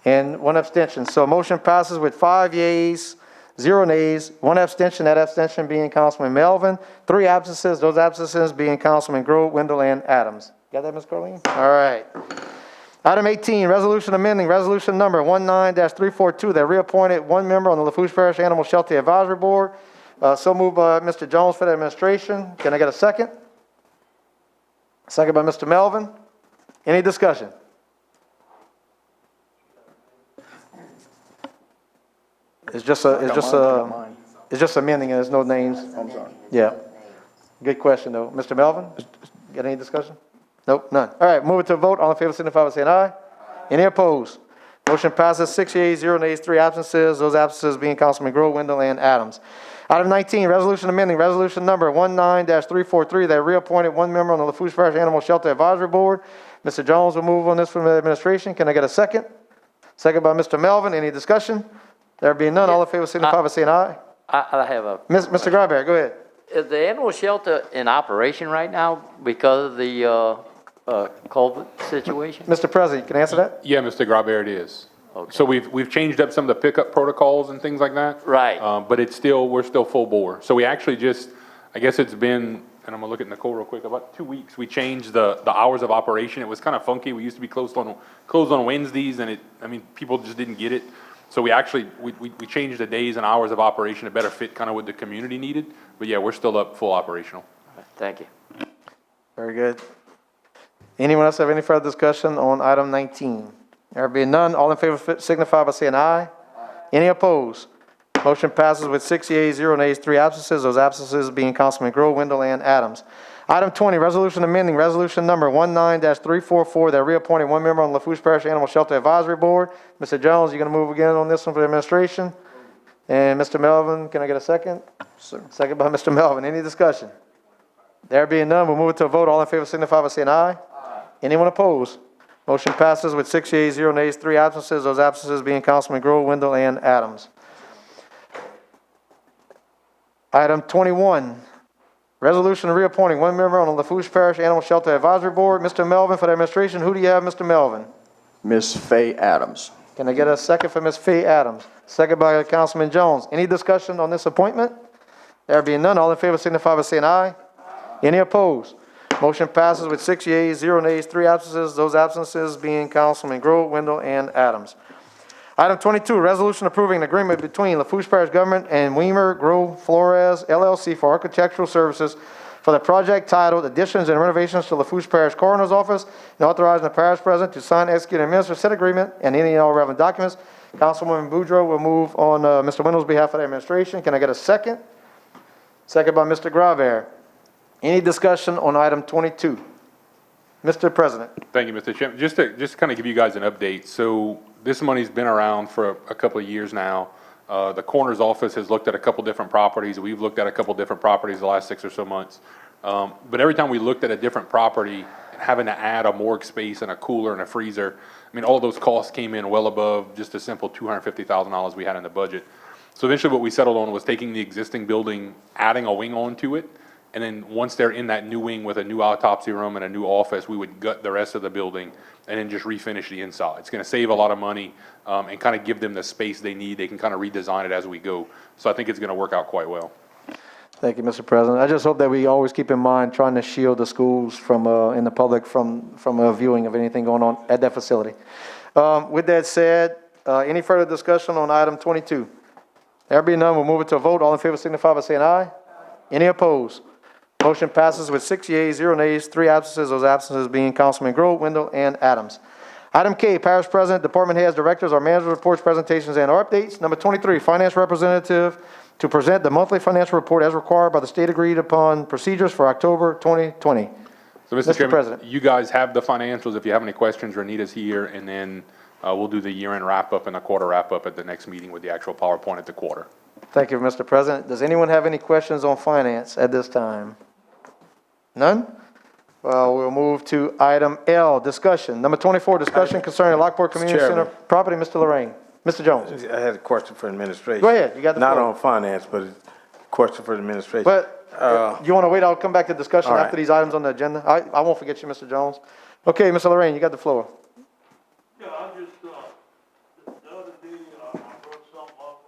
And 1 abstention. So motion passes with 5 yeas, 0 nays, 1 abstention. That abstention being Councilman Melvin. 3 absences. Those absences being Councilman Grohl, Wendell, and Adams. Got that, Ms. Carleen? All right. Item 18, resolution amending resolution number 19-342 that reappointed 1 member on the Lafourche Parish Animal Shelter Advisory Board. So moved by Mr. Jones for the administration. Can I get a second? Second by Mr. Melvin. Any discussion? It's just amending and there's no names. I'm sorry. Yeah. Good question though. Mr. Melvin, got any discussion? Nope, none. All right, move it to a vote. All in favor signify by saying aye. Any opposed? Motion passes 6 yeas, 0 nays, 3 absences. Those absences being Councilman Grohl, Wendell, and Adams. Item 19, resolution amending resolution number 19-343 that reappointed 1 member on the Lafourche Parish Animal Shelter Advisory Board. Mr. Jones will move on this from the administration. Can I get a second? Second by Mr. Melvin. Any discussion? There being none, all in favor signify by saying aye. I have a. Mr. Graber, go ahead. Is the animal shelter in operation right now because of the COVID situation? Mr. President, can I answer that? Yeah, Mr. Graber, it is. Okay. So we've changed up some of the pickup protocols and things like that. Right. But we're still full bore. So we actually I guess it's been, and I'm gonna look at Nicole real quick, about 2 weeks, we changed the hours of operation. It was kind of funky. We used to be closed on Wednesdays, and people just didn't get it. So we changed the days and hours of operation to better fit kind of what the community needed. But yeah, we're still up full operational. Thank you. Very good. Anyone else have any further discussion on item 19? There being none, all in favor signify by saying aye. Any opposed? Motion passes with 6 yeas, 0 nays, 3 absences. Those absences being Councilman Grohl, Wendell, and Adams. Item 20, resolution amending resolution number 19-344 that reappointed 1 member on the Lafourche Parish Animal Shelter Advisory Board. Mr. Jones, you going to move again on this one for the administration? And Mr. Melvin, can I get a second? Sir. Second by Mr. Melvin. Any discussion? There being none, we'll move it to a vote. All in favor signify by saying aye. Anyone opposed? Motion passes with 6 yeas, 0 nays, 3 absences. Those absences being Councilman Grohl, Wendell, and Adams. Item 21, resolution reappointing 1 member on the Lafourche Parish Animal Shelter Advisory Board. Mr. Melvin for the administration. Who do you have, Mr. Melvin? Ms. Faye Adams. Can I get a second for Ms. Faye Adams? Second by Councilman Jones. Any discussion on this appointment? There being none, all in favor signify by saying aye. Any opposed? Motion passes with 6 yeas, 0 nays, 3 absences. Those absences being Councilman Grohl, Wendell, and Adams. Item 22, resolution approving an agreement between Lafourche Parish Government and Weimer Grohl Flores LLC for architectural services for the project titled Additions and Renovations to Lafourche Parish Coroner's Office, and authorizing the parish president to sign, execute, and administer said agreement and any and all relevant documents. Councilwoman Boudreaux will move on Mr. Wendell's behalf of the administration. Can I get a second? Second by Mr. Graver. Any discussion on item 22? Mr. President. Thank you, Mr. Chairman. Just to kind of give you guys an update. So this money's been around for a couple of years now. The coroner's office has looked at a couple different properties. We've looked at a couple different properties the last 6 or so months. But every time we looked at a different property, having to add a morgue space and a cooler and a freezer, all those costs came in well above just a simple $250,000 we had in the budget. So eventually what we settled on was taking the existing building, adding a wing onto it, and then once they're in that new wing with a new autopsy room and a new office, we would gut the rest of the building and then just refinish the inside. It's going to save a lot of money and kind of give them the space they need. They can kind of redesign it as we go. So I think it's going to work out quite well. Thank you, Mr. President. I just hope that we always keep in mind trying to shield the schools from, and the public from a viewing of anything going on at that facility. With that said, any further discussion on item 22? There be none, we'll move it to a vote. All in favor signify by saying aye. Any opposed? Motion passes with 6 yeas, 0 nays, 3 absences, those absences being Councilman Grove, Wendell, and Adams. Item K, Parish President, Department Heads, Directors, or Manager reports, presentations, and or updates. Number 23, Finance Representative to present the monthly financial report as required by the state agreed upon procedures for October 2020. So, Mr. Mr. Chairman, President. you guys have the financials. If you have any questions, Renita's here, and then we'll do the year-end wrap-up and the quarter wrap-up at the next meeting with the actual PowerPoint at the quarter. Thank you, Mr. President. Does anyone have any questions on finance at this time? None? Well, we'll move to item L, discussion. Number 24, discussion concerning Lockport Community Center Chairman. property. Mr. Lorraine. Mr. Jones. I had a question for administration. Go ahead, you got the Not floor. on finance, but a question for administration. But you want to wait? I'll come back to discussion all right. after these items on the agenda. I won't forget you, Mr. Jones. Okay, Mr. Lorraine, you got the floor. Yeah, I just, the other day, I brought something up.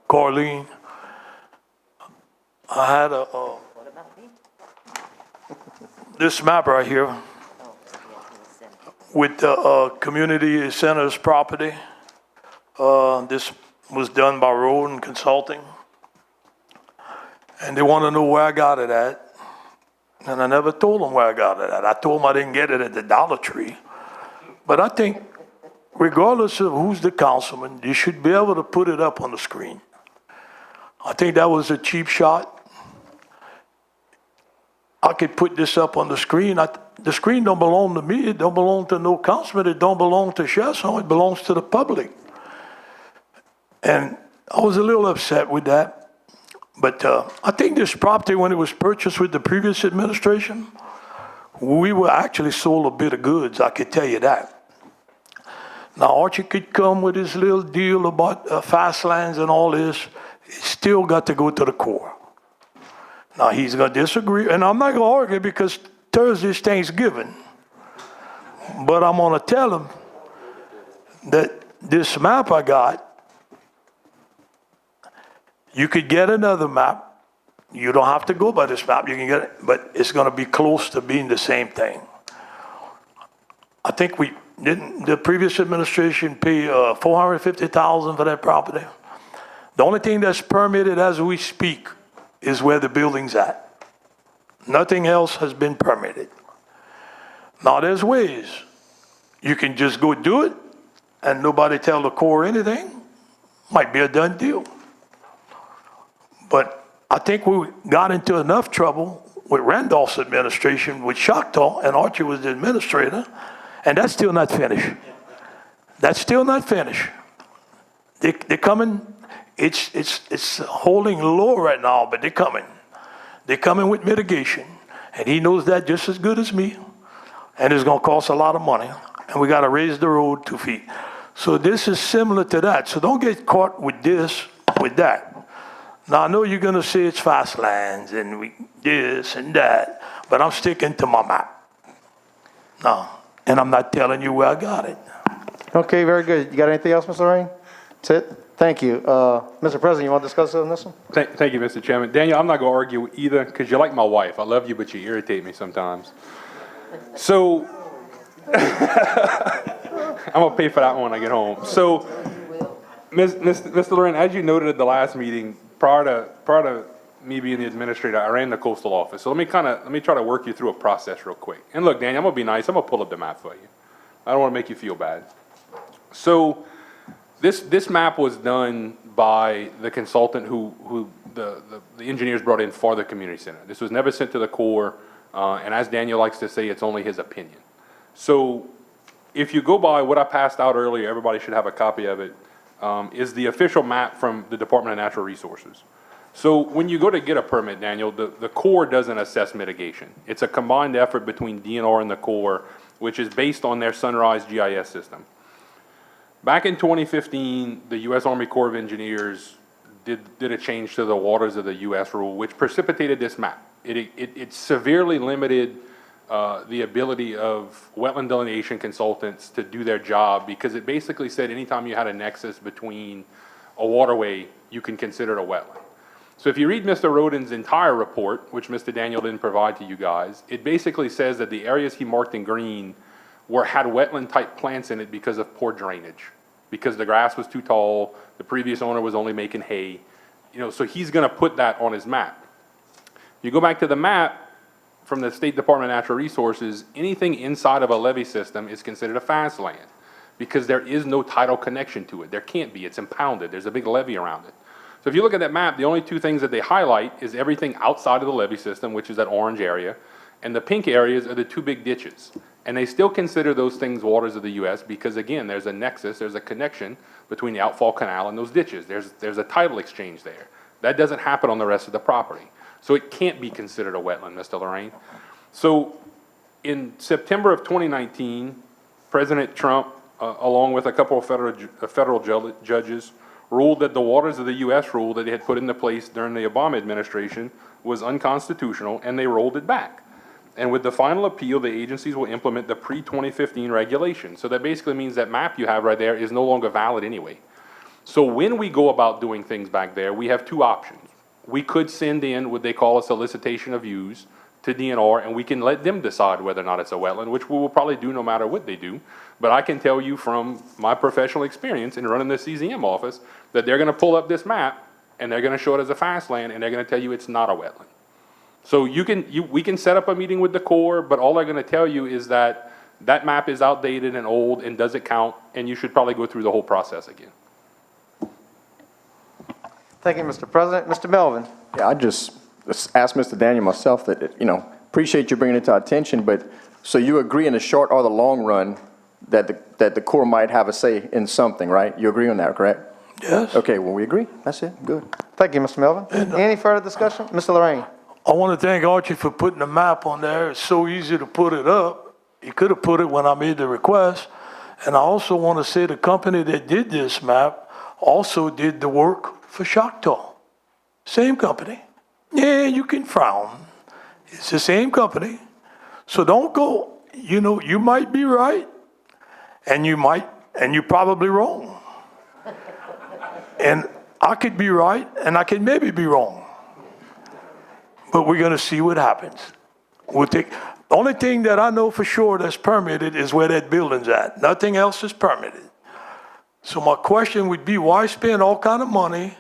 Carlene, I had this map right here with the community center's property. This was done by Roden Consulting. And they want to know where I got it at. And I never told them where I got it at. I told them I didn't get it at the Dollar Tree. But I think regardless of who's the councilman, you should be able to put it up on the screen. I think that was a cheap shot. I could put this up on the screen. The screen don't belong to me. It don't belong to no councilman. It don't belong to Chesson. It belongs to the public. And I was a little upset with that. But I think this property, when it was purchased with the previous administration, we were actually sold a bit of goods, I could tell you that. Now, Archie could come with his little deal about fast lands and all this. It still got to go to the core. Now, he's going to disagree, and I'm not going to argue because Thursday's Thanksgiving. But I'm going to tell him that this map I got, you could get another map. You don't have to go by this map. You can get it, but it's going to be close to being the same thing. I think the previous administration pay $450,000 for that property. The only thing that's permitted as we speak is where the building's at. Nothing else has been permitted. Now, there's ways. You can just go do it and nobody tell the Corps anything. Might be a done deal. But I think we got into enough trouble with Randolph's administration, with Choctaw, and Archie was the administrator, and that's still not finished. That's still not finished. They're coming. It's holding low right now, but they're coming. They're coming with mitigation, and he knows that just as good as me, and it's going to cost a lot of money, and we got to raise the road 2 feet. So this is similar to that. So don't get caught with this, with that. Now, I know you're going to say it's fast lands and this and that, but I'm sticking to my map. No, and I'm not telling you where I got it. Okay, very good. You got anything else, Mr. Lorraine? That's it? Thank you. Mr. President, you want to discuss on this one? Thank you, Mr. Chairman. Daniel, I'm not going to argue either because you're like my wife. I love you, but you irritate me sometimes. So I'm going to pay for that one when I get home. So, Mr. Lorraine, as you noted at the last meeting, prior to me being the administrator, I ran the coastal office. So let me try to work you through a process real quick. And look, Daniel, I'm going to be nice. I'm going to pull up the map for you. I don't want to make you feel bad. So this map was done by the consultant who the engineers brought in for the community center. This was never sent to the Corps, and as Daniel likes to say, it's only his opinion. So if you go by what I passed out earlier, everybody should have a copy of it, is the official map from the Department of Natural Resources. So when you go to get a permit, Daniel, the Corps doesn't assess mitigation. It's a combined effort between DNR and the Corps, which is based on their Sunrise GIS system. Back in 2015, the U.S. Army Corps of Engineers did a change to the Waters of the U.S. rule, which precipitated this map. It severely limited the ability of wetland delineation consultants to do their job because it basically said anytime you had a nexus between a waterway, you can consider it a wetland. So if you read Mr. Roden's entire report, which Mr. Daniel didn't provide to you guys, it basically says that the areas he marked in green had wetland-type plants in it because of poor drainage, because the grass was too tall, the previous owner was only making hay. So he's gonna put that on his map. You go back to the map from the State Department of Natural Resources, anything inside of a levee system is considered a fast land because there is no tidal connection to it. There can't be, it's impounded, there's a big levee around it. So if you look at that map, the only two things that they highlight is everything outside of the levee system, which is that orange area, and the pink areas are the two big ditches. And they still consider those things waters of the US because again, there's a nexus, there's a connection between the outfall canal and those ditches. There's a tidal exchange there. That doesn't happen on the rest of the property. So it can't be considered a wetland, Mr. Lorraine. So in September of 2019, President Trump, along with a couple of federal judges, ruled that the waters of the US rule that they had put into place during the Obama administration was unconstitutional, and they rolled it back. And with the final appeal, the agencies will implement the pre-2015 regulation. So that basically means that map you have right there is no longer valid anyway. So when we go about doing things back there, we have two options. We could send in what they call a solicitation of views to DNR, and we can let them decide whether or not it's a wetland, which we will probably do no matter what they do. But I can tell you from my professional experience in running the CZM office that they're gonna pull up this map and they're gonna show it as a fast land and they're gonna tell you it's not a wetland. So we can set up a meeting with the Corps, but all they're gonna tell you is that that map is outdated and old and doesn't count, and you should probably go through the whole process again. Thank you, Mr. President. Mr. Melvin? Yeah, I just asked Mr. Daniel myself that, appreciate you bringing it to our attention, but so you agree in the short or the long run that the Corps might have a say in something, right? You agree on that, correct? Yes. Okay, well, we agree. That's it. Good. Thank you, Mr. Melvin. Any further discussion? Mr. Lorraine? I want to thank Archie for putting the map on there. It's so easy to put it up. He could have put it when I made the request. And I also want to say the company that did this map also did the work for Choctaw. Same company. Yeah, you can frown. It's the same company. So don't go, you might be right and you're probably wrong. And I could be right and I could maybe be wrong. But we're going to see what happens. The only thing that I know for sure that's permitted is where that building's at. Nothing else is permitted. So my question would be, why spend all kind of money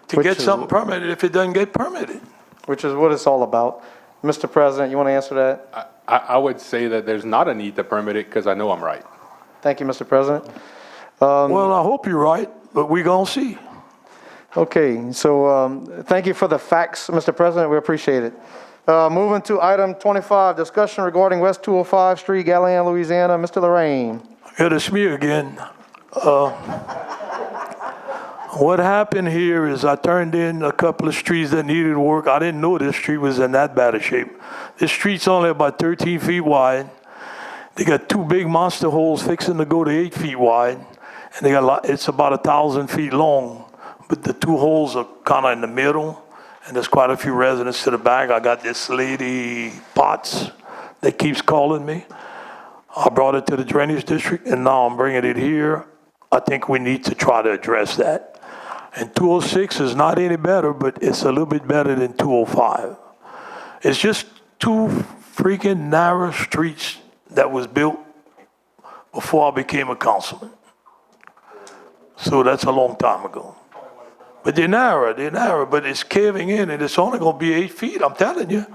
to get something permitted if it doesn't get permitted? Which is what it's all about. Mr. President, you want to answer that? I would say that there's not a need to permit it because I know I'm right. Thank you, Mr. President. Well, I hope you're right, but we're going to see. Okay, so thank you for the facts, Mr. President. We appreciate it. Moving to item 25, discussion regarding West 205 Street, Galion, Louisiana. Mr. Lorraine. Good, it's me again. What happened here is I turned in a couple of streets that needed work. I didn't know this street was in that bad a shape. This street's only about 13 feet wide. They got two big monster holes fixing to go to 8 feet wide. And it's about 1,000 feet long. But the two holes are kind of in the middle. And there's quite a few residents to the back. I got this lady, Potts, that keeps calling me. I brought it to the drainage district, and now I'm bringing it here. I think we need to try to address that. And 206 is not any better, but it's a little bit better than 205. It's just two freaking narrow streets that was built before I became a councilman. So that's a long time ago. But they're narrow, but it's caving in, and it's only going to be 8 feet, I'm telling you.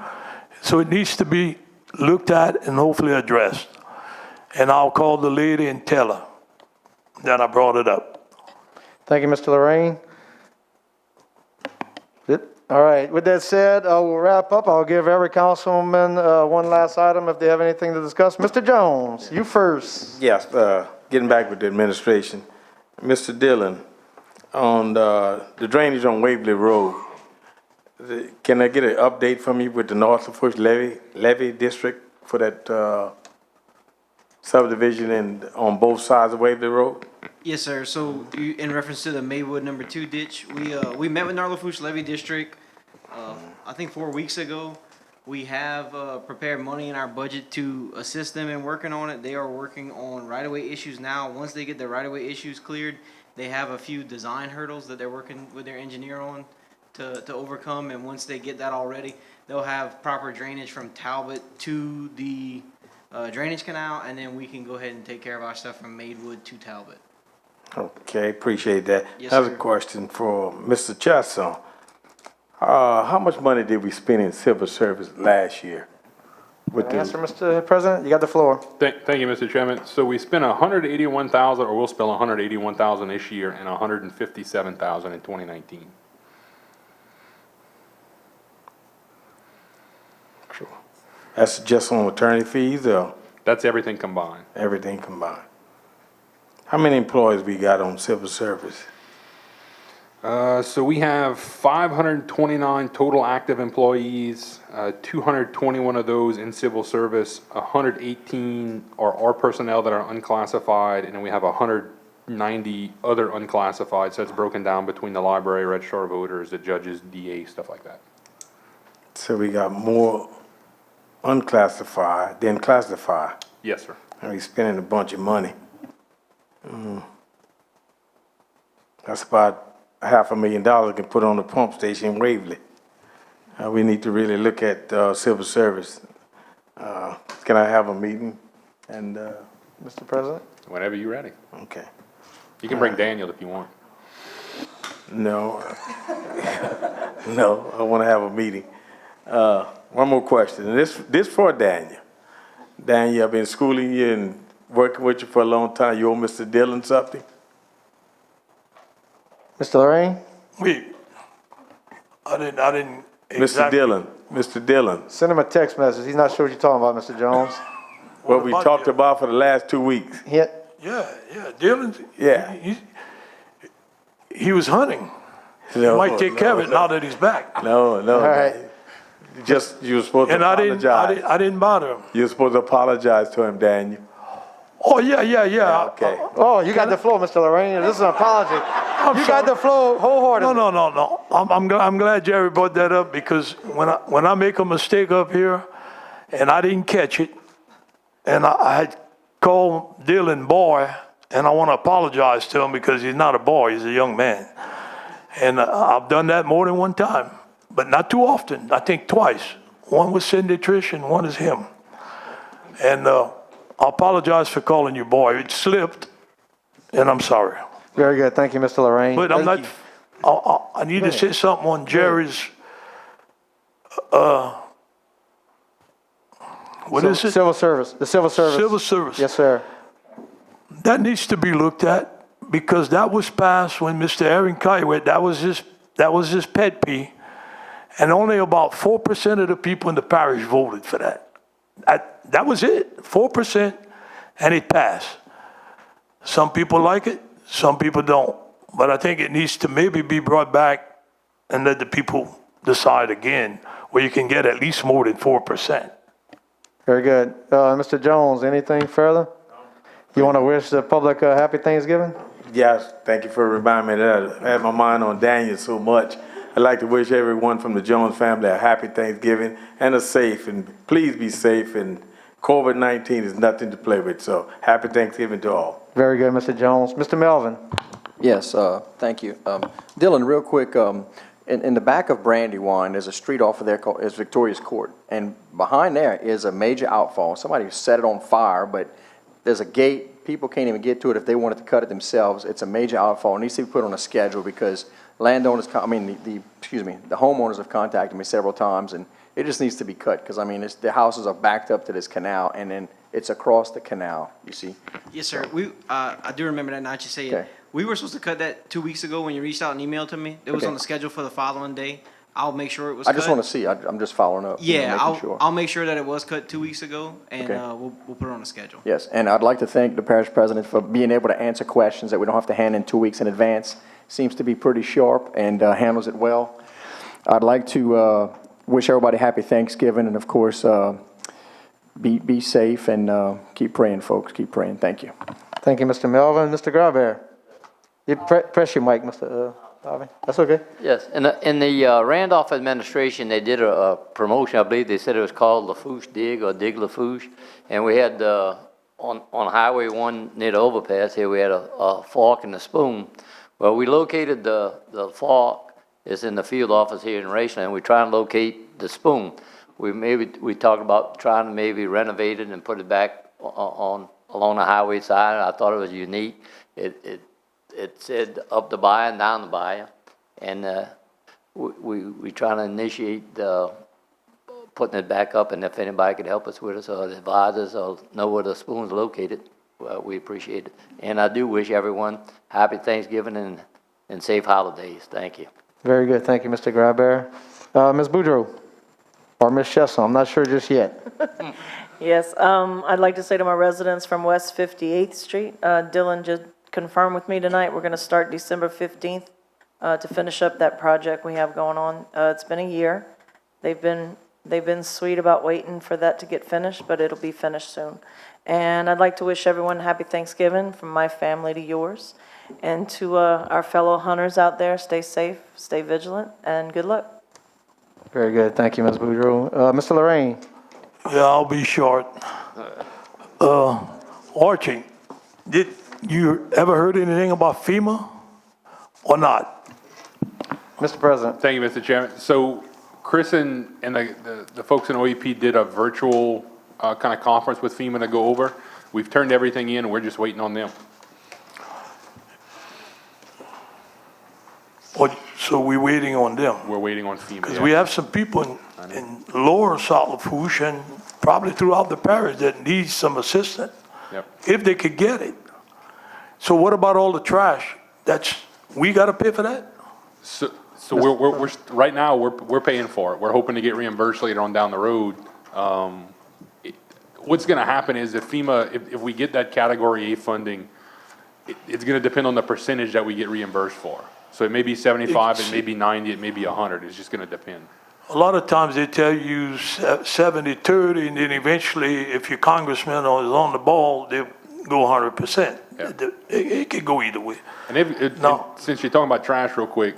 So it needs to be looked at and hopefully addressed. And I'll call the lady and tell her that I brought it up. Thank you, Mr. Lorraine. All right, with that said, we'll wrap up. I'll give every councilman one last item if they have anything to discuss. Mr. Jones, you first. Yes, getting back with the administration. Mr. Dillon, on the drainage on Waverly Road, can I get an update from you with the North Lafourche levee district for that subdivision on both sides of Waverly Road? Yes, sir. So in reference to the Maywood number 2 ditch, we met with Lafourche Levee District, I think 4 weeks ago. We have prepared money in our budget to assist them in working on it. They are working on right-of-way issues now. Once they get the right-of-way issues cleared, they have a few design hurdles that they're working with their engineer on to overcome, and once they get that all ready, they'll have proper drainage from Talbot to the drainage canal, and then we can go ahead and take care of our stuff from Maywood to Talbot. Okay, appreciate that. Yes, Another sir. question for Mr. Chasson. How much money did we spend in civil service last year? With the- Answer, Mr. President, you got the floor. Thank you, Mr. Chairman. So we spent 181,000, or we'll spend 181,000 this year and 157,000 in 2019. That's just on attorney fees or That's everything combined. everything combined? How many employees we got on civil service? So we have 529 total active employees, 221 of those in civil service, 118 are our personnel that are unclassified, and then we have 190 other unclassified, so it's broken down between the library, registrar of voters, the judges, DA, stuff like that. So we got more unclassified than classified, Yes, sir. and we spending a bunch of money. That's about $500,000 we can put on the pump station in Waverly. We need to really look at civil service. Can I have a meeting? And, Mr. President? Whenever you're ready. okay. You can bring Daniel if you want. No. No, I want to have a meeting. One more question, and this for Daniel. Daniel, I've been schooling you and working with you for a long time. You owe Mr. Dillon something? Mr. Lorraine? I didn't Mr. exactly. Mr. Dillon, Send him a text message. He's not sure what you're talking about, Mr. Jones. what we about talked you? about for the last 2 weeks. Yeah, Yeah, Dylan. Yeah. He was hunting. He No, might take care of it now that he's back. No, all right. You were supposed to And apologize. I didn't bother him. You were supposed to apologize to him, Daniel. Oh, yeah. Okay. Oh, you got the floor, Mr. Lorraine. This is an apology. You got the floor wholeheartedly. No. I'm glad Jerry brought that up because when I make a mistake up here and I didn't catch it, and I had called Dylan boy, and I want to apologize to him because he's not a boy, he's a young man. And I've done that more than one time, but not too often. I think twice. One was Cindy Trish and one is him. And I apologize for calling you boy. It slipped, and I'm sorry. Very good. Thank you, Mr. Lorraine. But I'm not, I need to say something on Jerry's, what is it? Civil service, the civil service. Civil service. Yes, sir. That needs to be looked at because that was passed when Mr. Aaron Kaiwet, that was his pet peeve. And only about 4% of the people in the parish voted for that. That was it, 4%, and it passed. Some people like it, some people don't. But I think it needs to maybe be brought back and let the people decide again, where you can get at least more than 4%. Very good. Mr. Jones, anything further? You want to wish the public a happy Thanksgiving? Yes, thank you for reminding me that. I had my mind on Daniel so much. I'd like to wish everyone from the Jones family a happy Thanksgiving and a safe, and please be safe, and COVID-19 is nothing to play with, so happy Thanksgiving to all. Very good, Mr. Jones. Mr. Melvin? Yes, thank you. Dylan, real quick, in the back of Brandywine, there's a street off of there called is Victoria's Court, and behind there is a major outfall. Somebody set it on fire, but there's a gate. People can't even get to it if they wanted to cut it themselves. It's a major outfall. It needs to be put on a schedule because landowners, the homeowners have contacted me several times, and it just needs to be cut because, the houses are backed up to this canal, and then it's across the canal, you see? Yes, sir. I do remember that now that you say Okay. it. We were supposed to cut that 2 weeks ago when you reached out and emailed to me. It was Okay. on the schedule for the following day. I'll make sure it was I cut. just want to see. I'm just following up. Yeah, making sure. I'll make sure that it was cut 2 weeks ago, and Okay. we'll put it on the schedule. Yes, and I'd like to thank the parish president for being able to answer questions that we don't have to hand in 2 weeks in advance. Seems to be pretty sharp and handles it well. I'd like to wish everybody happy Thanksgiving, and of course, be safe and keep praying, folks. Keep praying. Thank you. Thank you, Mr. Melvin. Mr. Graber? You press your mic, Mr. Harvey. That's okay. Yes, in the Randolph administration, they did a promotion, I believe they said it was called Lafourche Dig or Dig Lafourche. And we had, on Highway 1 near the overpass here, we had a fork and a spoon. Well, we located the fork is in the field office here in Raceland. We're trying to locate the spoon. We talked about trying to maybe renovate it and put it back on along the highway side. I thought it was unique. It said up the bayou and down the bayou, and we trying to initiate putting it back up. And if anybody could help us with it, or advise us, or know where the spoon's located, we appreciate it. And I do wish everyone happy Thanksgiving and safe holidays. Thank you. Very good. Thank you, Mr. Grabbear. Ms. Boudreaux, or Ms. Chesson, I'm not sure just yet. Yes, I'd like to say to my residents from West 58th Street, Dylan just confirmed with me tonight, we're going to start December 15th to finish up that project we have going on. It's been a year. They've been sweet about waiting for that to get finished, but it'll be finished soon. And I'd like to wish everyone happy Thanksgiving from my family to yours. And to our fellow hunters out there, stay safe, stay vigilant, and good luck. Very good. Thank you, Ms. Boudreaux. Mr. Lorraine. Yeah, I'll be short. Archie, did you ever heard anything about FEMA or not? Mr. President. Thank you, Mr. Chairman. So Chris and the folks in OEP did a virtual kind of conference with FEMA to go over. We've turned everything in, and we're just waiting on them. So we're waiting on them? We're waiting on FEMA. Because we have some people in lower South Lafourche and probably throughout the parish that need some assistance. Yep. If they could get it. So what about all the trash? We got to pay for that? So we're right now we're paying for it. We're hoping to get reimbursed later on down the road. What's going to happen is if FEMA, if we get that Category A funding, it's going to depend on the percentage that we get reimbursed for. So it may be 75, it may be 90, it may be 100. It's just going to depend. A lot of times they tell you 70-30, and then eventually, if your congressman is on the ball, they go 100%. Yeah. It could go either way. And since you're talking about trash real quick,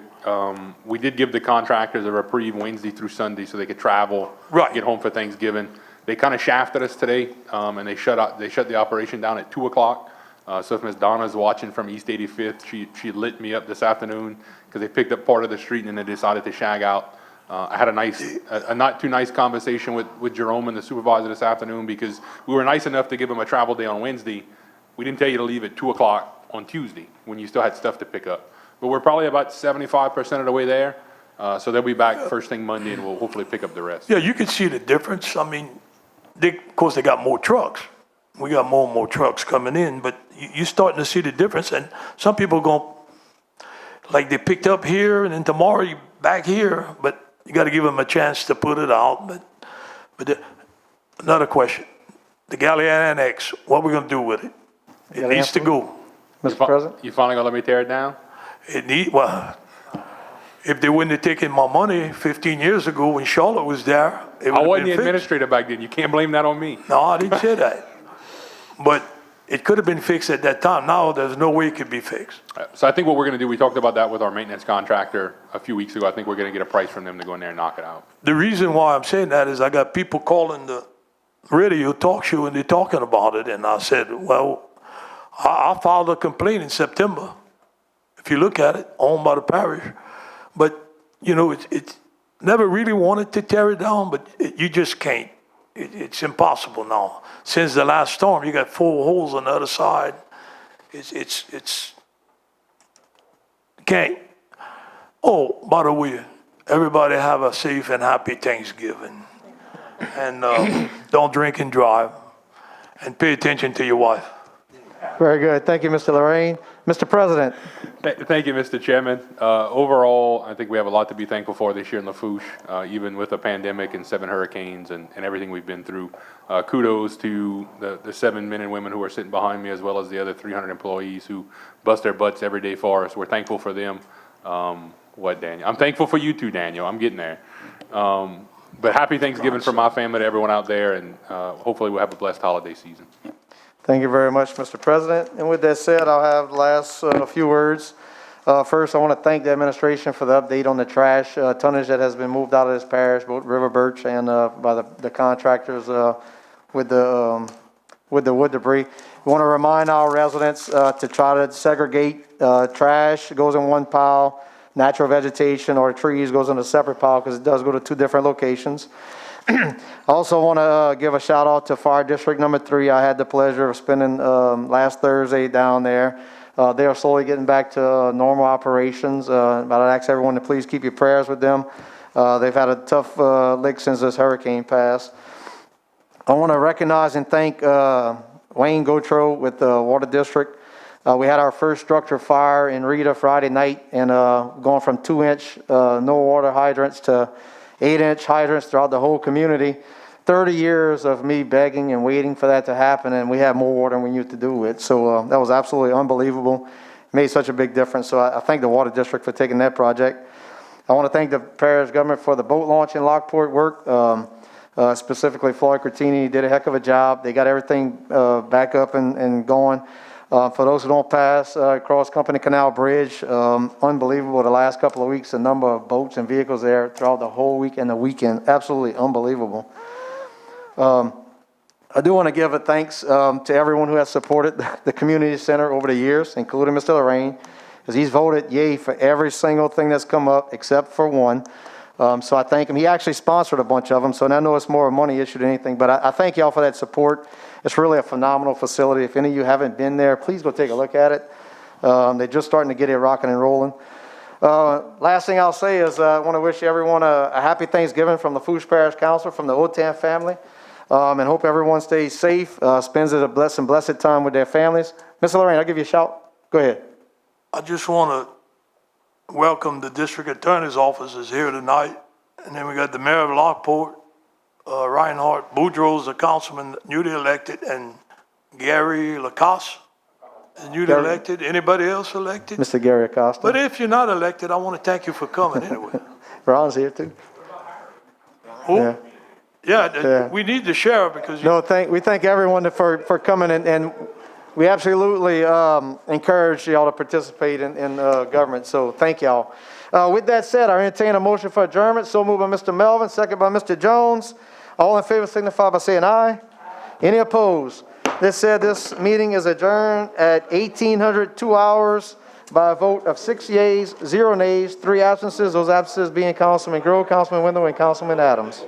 we did give the contractors a reprieve Wednesday through Sunday so they could travel, get home for Thanksgiving. They kind of shafted us today, and they shut the operation down at 2 o'clock. So if Ms. Donna's watching from East 85th, she lit me up this afternoon because they picked up part of the street and then they decided to shag out. I had a not too nice conversation with Jerome and the supervisor this afternoon because we were nice enough to give them a travel day on Wednesday. We didn't tell you to leave at 2 o'clock on Tuesday when you still had stuff to pick up. But we're probably about 75% of the way there. So they'll be back first thing Monday and we'll hopefully pick up the rest. Yeah, you can see the difference. I mean, of course, they got more trucks. We got more and more trucks coming in, but you're starting to see the difference. And some people go, like they picked up here, and then tomorrow you back here, but you got to give them a chance to put it out. But another question, the Galley Annex, what are we going to do with it? It needs to go. Mr. President? You finally going to let me tear it down? Well, if they wouldn't have taken my money 15 years ago when Charlotte was there, it would I wasn't the administrator back then. You can't blame that on me. No, I didn't say that. But it could have been fixed at that time. Now there's no way it could be fixed. So I think what we're going to do, we talked about that with our maintenance contractor a few weeks ago. I think we're going to get a price from them to go in there and knock it out. The reason why I'm saying that is I got people calling the radio talk show and they're talking about it. And I said, well, I filed a complaint in September. If you look at it, owned by the parish. But, you know, it's never really wanted to tear it down, but you just can't. It's impossible now. Since the last storm, you got 4 holes on the other side. It's can't. Oh, by the way, everybody have a safe and happy Thanksgiving. And don't drink and drive. And pay attention to your wife. Very good. Thank you, Mr. Lorraine. Mr. President. Thank you, Mr. Chairman. Overall, I think we have a lot to be thankful for this year in Lafourche, even with a pandemic and 7 hurricanes and everything we've been through. Kudos to the 7 men and women who are sitting behind me, as well as the other 300 employees who bust their butts every day for us. We're thankful for them. Daniel? I'm thankful for you too, Daniel. I'm getting there. But happy Thanksgiving from my family to everyone out there, and hopefully we'll have a blessed holiday season. Thank you very much, Mr. President. And with that said, I'll have the last few words. First, I want to thank the administration for the update on the trash tonnage that has been moved out of this parish, both River Birch and by the contractors with the wood debris. We want to remind our residents to try to segregate trash. It goes in one pile. natural vegetation or trees goes in a separate pile because it does go to 2 different locations. I also want to give a shout out to Fire District Number 3. I had the pleasure of spending last Thursday down there. They are slowly getting back to normal operations, but I'd ask everyone to please keep your prayers with them. They've had a tough lick since this hurricane passed. I want to recognize and thank Wayne Gotro with the Water District. We had our first structure fire in Rita Friday night, and going from 2-inch no water hydrants to 8-inch hydrants throughout the whole community. 30 years of me begging and waiting for that to happen, and we have more water than we used to do with. So that was absolutely unbelievable. It made such a big difference. So I thank the Water District for taking that project. I want to thank the parish government for the boat launch in Lockport work. Specifically, Floyd Cortini did a heck of a job. They got everything back up and going. For those who don't pass, Cross Company Canal Bridge, unbelievable the last couple of weeks, the number of boats and vehicles there throughout the whole week and the weekend, absolutely unbelievable. I do want to give a thanks to everyone who has supported the community center over the years, including Mr. Lorraine, because he's voted yay for every single thing that's come up except for one. So I thank him. He actually sponsored a bunch of them, so I know it's more a money issue than anything, but I thank y'all for that support. It's really a phenomenal facility. If any of you haven't been there, please go take a look at it. They're just starting to get it rocking and rolling. Last thing I'll say is I want to wish everyone a happy Thanksgiving from the Lafourche Parish Council, from the Otan family, and hope everyone stays safe, spends a blessed time with their families. Mr. Lorraine, I'll give you a shout. Go ahead. I just want to welcome the district attorney's offices here tonight. And then we got the mayor of Lockport, Reinhardt Boudreaux's the councilman newly elected, and Gary Lacoste is newly elected. Anybody else elected? Mr. Gary Acosta. But if you're not elected, I want to thank you for coming anyway. Ron's here too. Who? Yeah. Yeah, we need the sheriff because. No, we thank everyone for coming, and we absolutely encourage y'all to participate in government. So thank y'all. With that said, I entertain a motion for adjournment. So moved by Mr. Melvin, second by Mr. Jones. All in favor signify by saying aye. Any opposed? This meeting is adjourned at 2 hours by a vote of 6 yeas, 0 nays, 3 absences. Those absences being Councilman Grove, Councilman Wendell, and Councilman Adams.